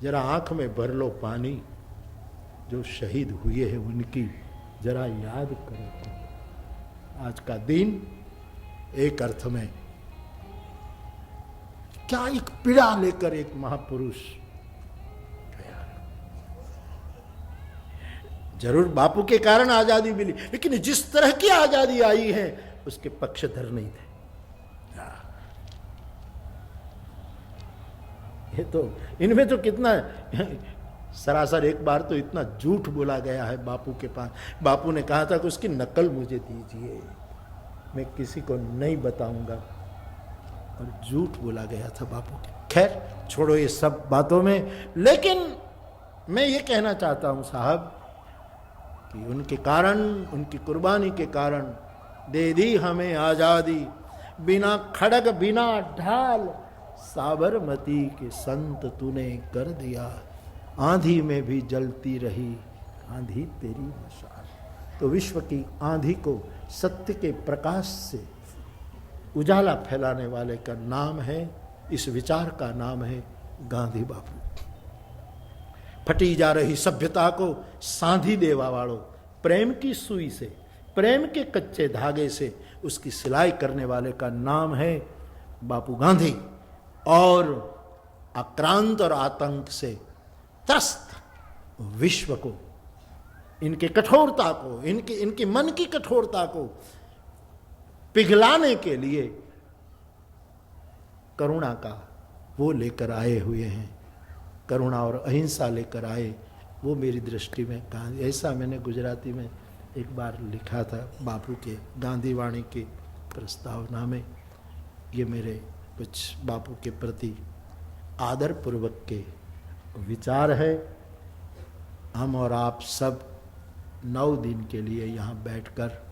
जरा आंख में भर लो पानी, जो शहीद हुए हैं उनकी जरा याद करो। आज का दिन एक अर्थ में क्या एक पीड़ा लेकर एक महापुरुष गया। जरूर बापू के कारण आजादी मिली, लेकिन जिस तरह की आजादी आई है उसके पक्षधर नहीं थे। ये तो इनमें तो कितना सरासर, एक बार तो इतना झूठ बोला गया है बापू के पास। बापू ने कहा था कि उसकी नकल मुझे दीजिए, मैं किसी को नहीं बताऊंगा, और झूठ बोला गया था बापू के। खैर छोड़ो ये सब बातों में, लेकिन मैं ये कहना चाहता हूं साहब कि उनके कारण, उनकी कुर्बानी के कारण दे दी हमें आजादी, बिना खड़ग बिना ढाल, साबरमती के संत तूने कर दिया, आंधी में भी जलती रही आंधी तेरी मशाल। तो विश्व की आंधी को सत्य के प्रकाश से उजाला फैलाने वाले का नाम है, इस विचार का नाम है गांधी बापू। फटी जा रही सभ्यता को सांधी देवा वालों, प्रेम की सुई से, प्रेम के कच्चे धागे से उसकी सिलाई करने वाले का नाम है बापू गांधी। और आक्रांत और आतंक से त्रस्त विश्व को, इनके कठोरता को, इनके मन की कठोरता को पिघलाने के लिए करुणा का वो लेकर आए हुए हैं, करुणा और अहिंसा लेकर आए। वो मेरी दृष्टि में कहा, ऐसा मैंने गुजराती में एक बार लिखा था बापू के गांधी वाणी के प्रस्तावना में। ये मेरे कुछ बापू के प्रति आदर पूर्वक के विचार है। हम और आप सब 9 दिन के लिए यहाँ बैठकर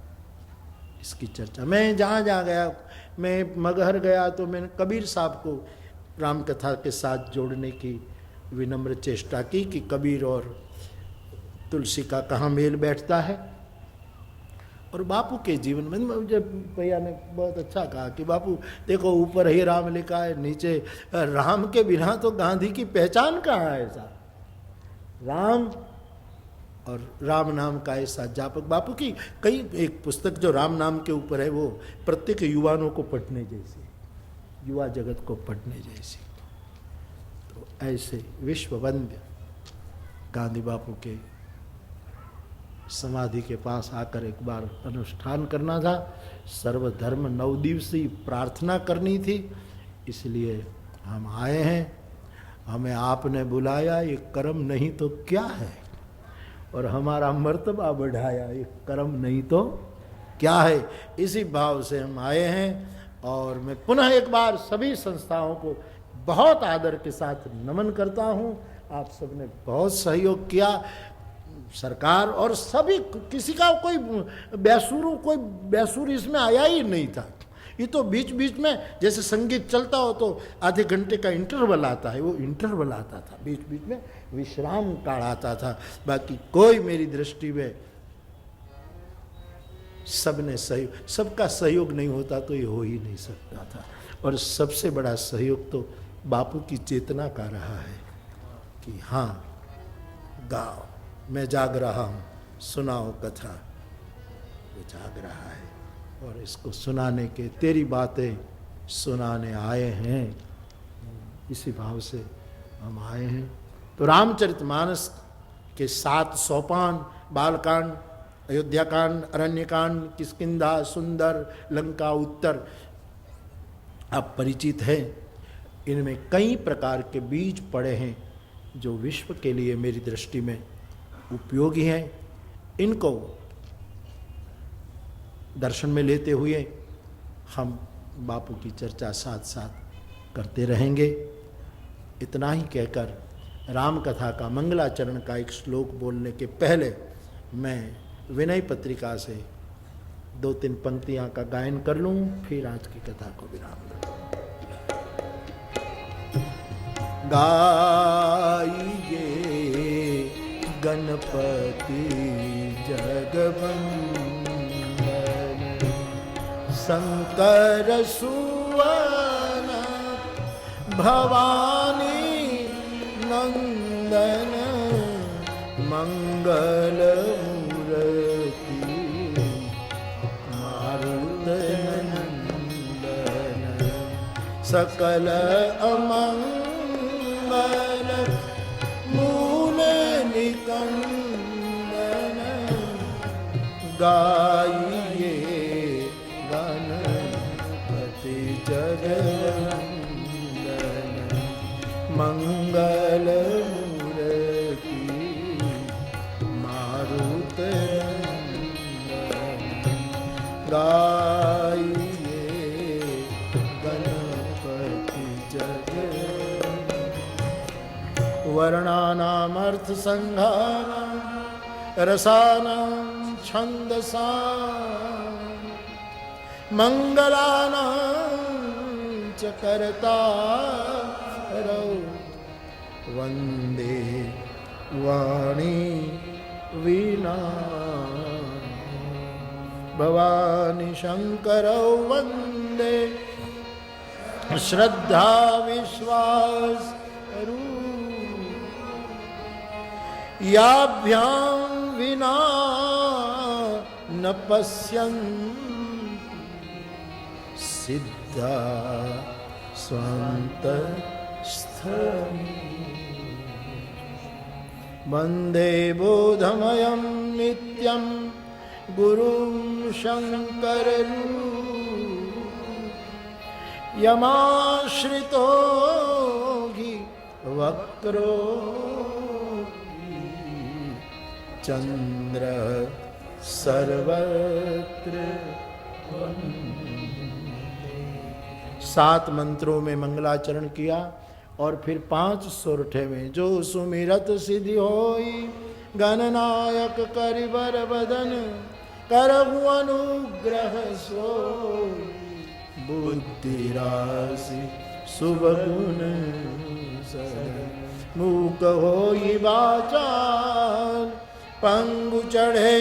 इसकी चर्चा, मैं जहाँ जहाँ गया, मैं मगहर गया तो मैंने कबीर साहब को रामकथा के साथ जोड़ने की विनम्र चेष्टा की कि कबीर और तुलसी का कहाँ मेल बैठता है। और बापू के जीवन में मुझे भैया ने बहुत अच्छा कहा कि बापू देखो ऊपर ही राम लिखा है, नीचे राम के बिना तो गांधी की पहचान कहाँ है साहब। राम और राम नाम का ऐसा जापक बापू की कई एक पुस्तक जो राम नाम के ऊपर है वो प्रत्येक युवाओं को पढ़ने जैसी, युवा जगत को पढ़ने जैसी। तो ऐसे विश्ववंद्य गांधी बापू के समाधि के पास आकर एक बार अनुष्ठान करना था, सर्वधर्म 9 दिवसीय प्रार्थना करनी थी, इसलिए हम आए हैं। हमें आपने बुलाया, ये कर्म नहीं तो क्या है, और हमारा मर्तबा बढ़ाया, ये कर्म नहीं तो क्या है। इसी भाव से हम आए हैं और मैं पुनः एक बार सभी संस्थाओं को बहुत आदर के साथ नमन करता हूँ। आप सबने बहुत सहयोग किया, सरकार और सभी, किसी का कोई बेसुर इसमें आया ही नहीं था। ये तो बीच बीच में जैसे संगीत चलता हो तो आधे घंटे का इंटरवल आता है, वो इंटरवल आता था, बीच बीच में विश्राम काल आता था। बाकी कोई मेरी दृष्टि में सबने सहयोग, सबका सहयोग नहीं होता तो ये हो ही नहीं सकता था। और सबसे बड़ा सहयोग तो बापू की चेतना का रहा है कि हाँ गाओ, मैं जाग रहा हूँ, सुनाओ कथा। वो जाग रहा है और इसको सुनाने के, तेरी बातें सुनाने आए हैं, इसी भाव से हम आए हैं। तो रामचरितमानस के 7 सोपान, बालकांड, अयोध्याकांड, अरण्यकांड, किष्किंधा, सुंदर, लंका उत्तर, आप परिचित हैं। इनमें कई प्रकार के बीज पड़े हैं जो विश्व के लिए मेरी दृष्टि में उपयोगी हैं। इनको दर्शन में लेते हुए हम बापू की चर्चा साथ साथ करते रहेंगे। इतना ही कहकर राम कथा का मंगलाचरण का एक श्लोक बोलने के पहले मैं विनय पत्रिका से 2-3 पंक्तियां का गायन कर लूं, फिर आज की कथा को विराम दूं। गाइए गणपति जगवंदन, शंकर सुवन भवानी नंदन, मंगल मूर्ति मारुत नंदन, सकल अमंगल मूल निकंदन, गाइए गणपति जगवंदन, मंगल मूर्ति मारुत नंदन, गाइए गणपति जगवंदन। वर्णानामर्थ संघानां रसानां छन्दसां, मंगलानां च कर्तारौ, वन्दे वाणी वीणा, भवानी शंकरौ वन्दे श्रद्धा विश्वास याभ्यां विना न पश्यन्ति सिद्धा स्वान्त स्थली, वन्दे बोधमयं नित्यं गुरुं शङ्कररूपं, यमाश्रितो हि वक्रो चंद्र सर्वत्र। 7 मंत्रों में मंगलाचरण किया और फिर 5 सोरठे में जो सुमिरत सिद्धि होई, गणनायक करिबर बदन करहु अनुग्रह सोई, बुद्धि राशि शुभ गुण मूक होई वाचाल, पंगु चढ़े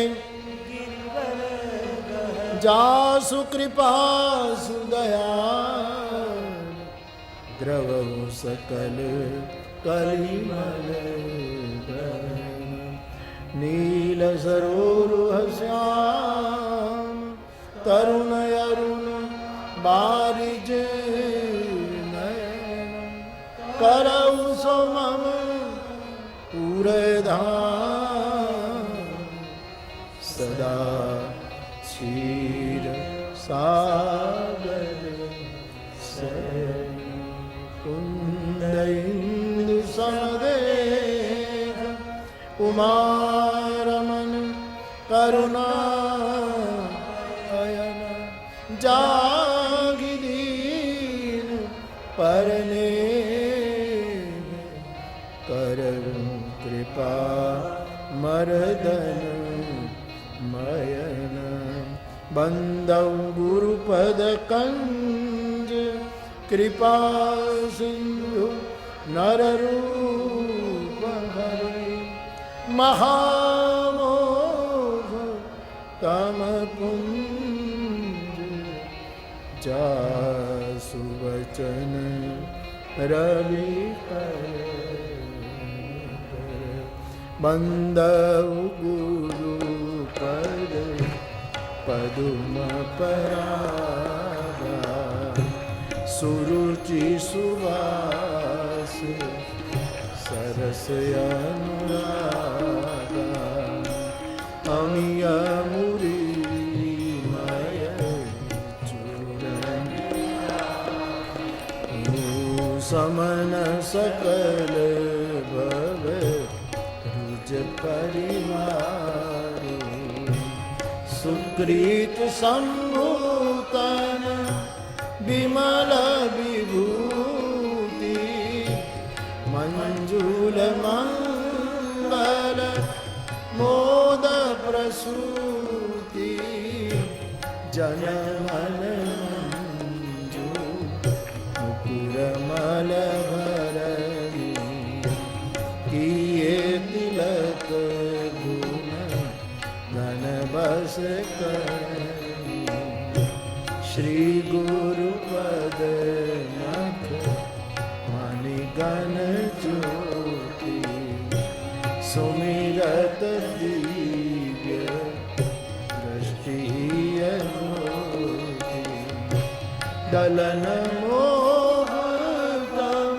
गिरिवर जासु कृपा सुदया द्रवहु सकल कलिमल नील सरोरुह श्याम तरुण अरुण बारिज नयन करऊ समम पूरे धाम सदा क्षीर सागर से कुंद इंदु समदेह उमारमन करुणा अयन जागि दीन परने करु कृपा मर्दन मयन बंदौ गुरुपद कंज कृपा सिंधु नररूप हरे महामोह तम पुंज जासु वचन रवि बंदौ गुरु पद पदुम परागा सुरुचि सुवास सरस अनुरागा अमिय मुरी मय चूरन समन सकल भव रुज परिवार सुकृत सम्भूतन विमल विभूति मंजूल मंगल मोद प्रसूति जनमन मंजू मुकुर मल भरणी किए तिलक गुण धन बस करी श्री गुरु पद नख मणिगण ज्योति सुमिरत दिव्य दृष्टि अनोखी दलन मोह तम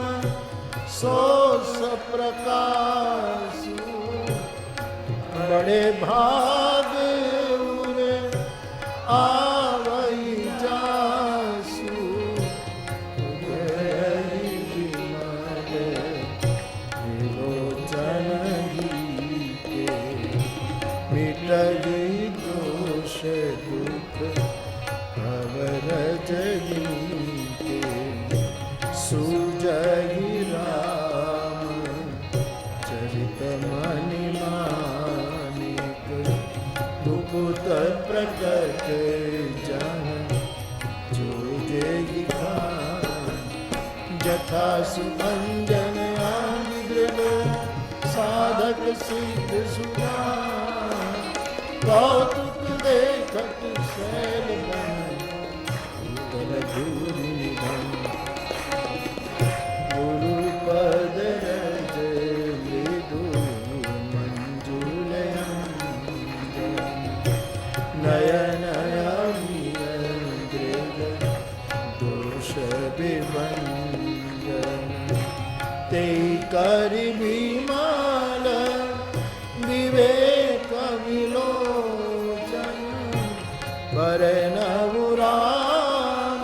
सोस प्रकाशु बड़े भाग उरे आवई जासु गई विमल विलोचन के मिट गई दोष दुख अवरज के सुजगी राम चरित मणिमानिक दुपुत प्रकट जन जो जेगी खान जथा सुभंजन आंगिद्र साधक सिद्ध सुधा कौतुक देखत शैल बन उतल धूलि निधन गुरु पद रज मृदु मंजूल नयन दोष विभंजन ते करि विमल विवेक विलोचन वरनउ राम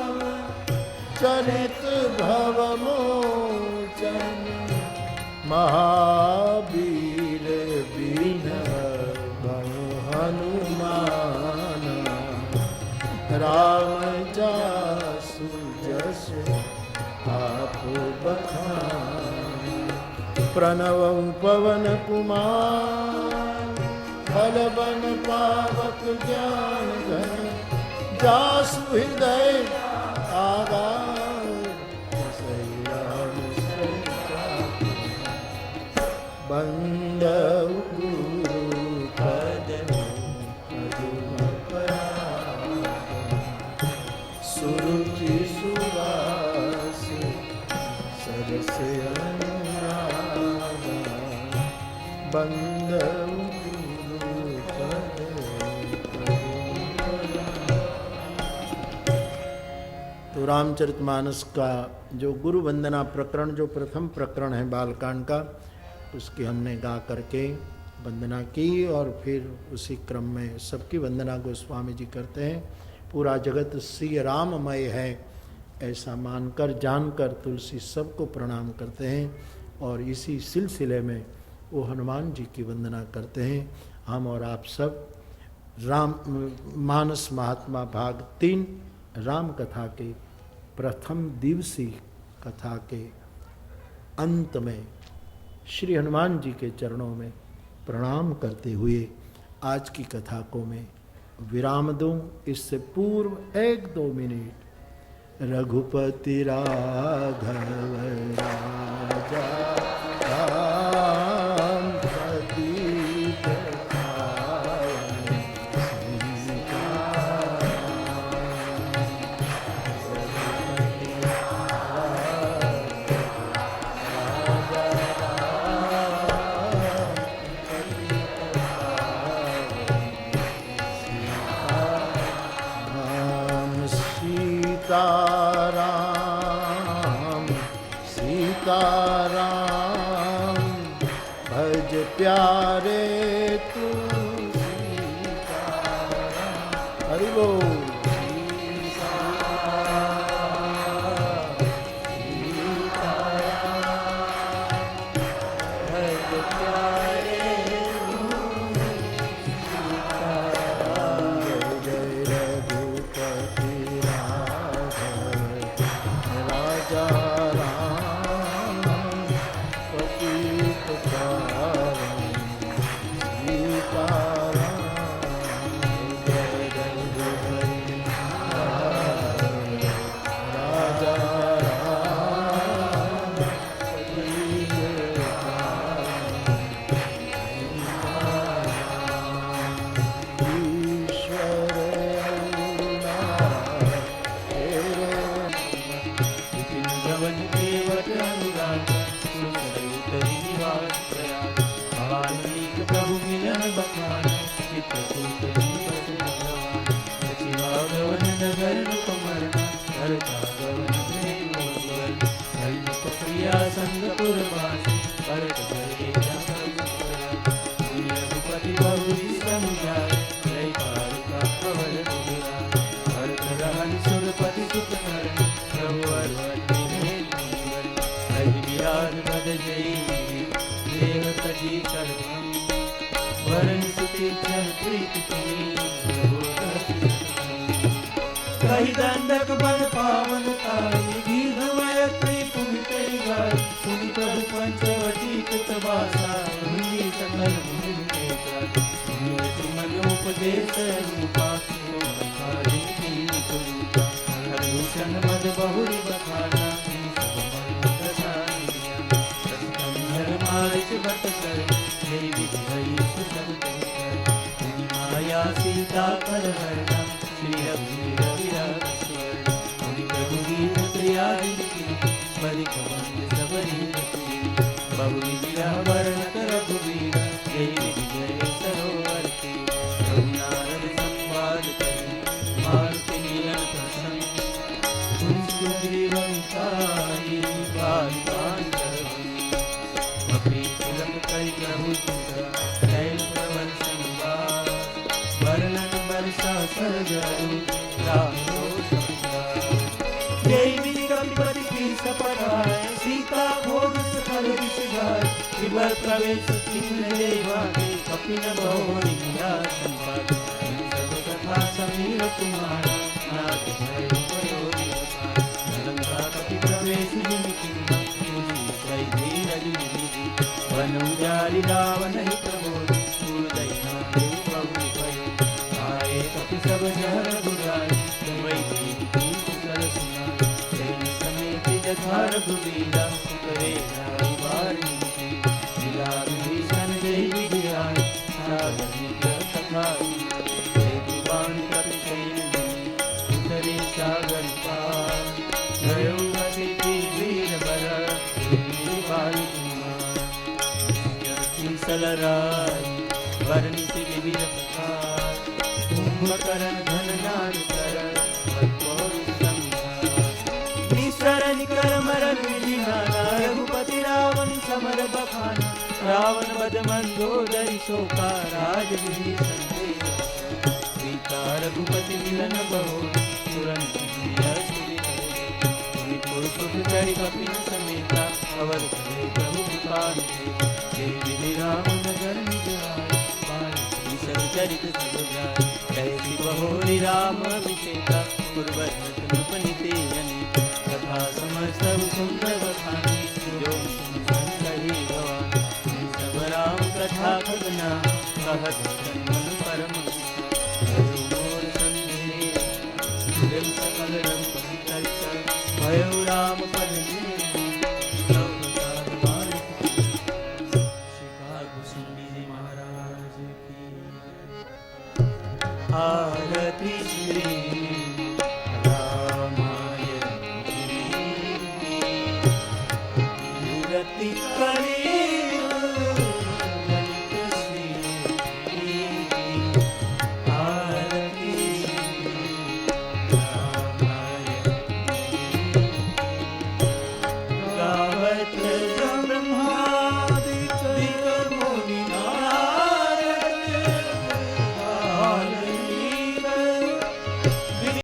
चरित भव मोचन महावीर बिन हनुमान राम जासु जस आप बखान प्रणव पवन कुमार फल बन पावक ज्ञान घन जासु हृदय आगार सही राम बंदौ गुरु पद पदुम पराग रस अनुरागा बंधु गुरुपद तो रामचरितमानस का जो गुरु वंदना प्रकरण, जो प्रथम प्रकरण है बालकांड का, उसकी हमने गा करके वंदना की और फिर उसी क्रम में सबकी वंदना गोस्वामी जी करते हैं। पूरा जगत श्री राममय है ऐसा मानकर जानकर तुलसी सबको प्रणाम करते हैं और इसी सिलसिले में वो हनुमान जी की वंदना करते हैं। हम और आप सब राम मानस महात्मा भाग 3 राम कथा के प्रथम दिवसीय कथा के अंत में श्री हनुमान जी के चरणों में प्रणाम करते हुए आज की कथा को मैं विराम दूं। इससे पूर्व 1-2 मिनट रघुपति राघव राजा राम पतित पावन सीताराम सीताराम भज प्यारे तू सीताराम। हरि बोल। कही दंडक बल पावन ताई दीर्घमय त्रिपुरी गाय सुनि प्रभु पंचवटी कृतवासा मुनि सकल मुनि मन उपदेश रूपा हरभूषण मद बहुरी बखाना मारिच भट कर माया सीता पर हरना श्री बहुरी विरह वर्ण कर रघुवीर जय विजय सरोवर के नारद संवाद करी मारुति नीलन प्रसन्न सुग्रीवंताई बाई बाई अपनी तिलक कई प्रभु नैन प्रवर संवाद वर्णन वर्षा सरगरु रामो जय विधि कपिपति की सपटाए सीता भोग सकल विषगाय विवर प्रवेश किन्न देवागे कपिन बहुरी मिला संवाद सब कथा समीर तुम्हारा नाथ भय उपयोगी लंका कपि प्रवेश जिन किन्न तुझी कई धीरज निधि वन उजारि रावण ही प्रबोध सूरदय देव बहु भयो आए कपि सब जहर गुराए वही की कुशल सुना जथार गुबीरा करे नाई बारी जिला विभीषण जय विजयाय सागर निग्रह कथाई जय दीवान कपि सैन उतरे सागर पार गयो गति वीर बर शीतल राय वरनि से विविध प्रकार कुंभकर्ण घन नाद करण निसरण कर मरण विधि नाना रघुपति रावण समर बखाना रावण बद मंदोदरी शोका राज विधि संदेह सीता रघुपति मिलन बहु तुरन चढ़ी कपिन समेता अवर करे प्रभु कृपाल हे विधि राम नगर निज आए सब चरित सब जाय जय शिव होरि राम अभिषेका कुर्वत नृपनिते अनेक कथा समस्त सुंदर बखानी जो कही भवानी सब राम कथा खगना कहत मन परम मोर संदेह सकल रंग भयो राम पद महाराज की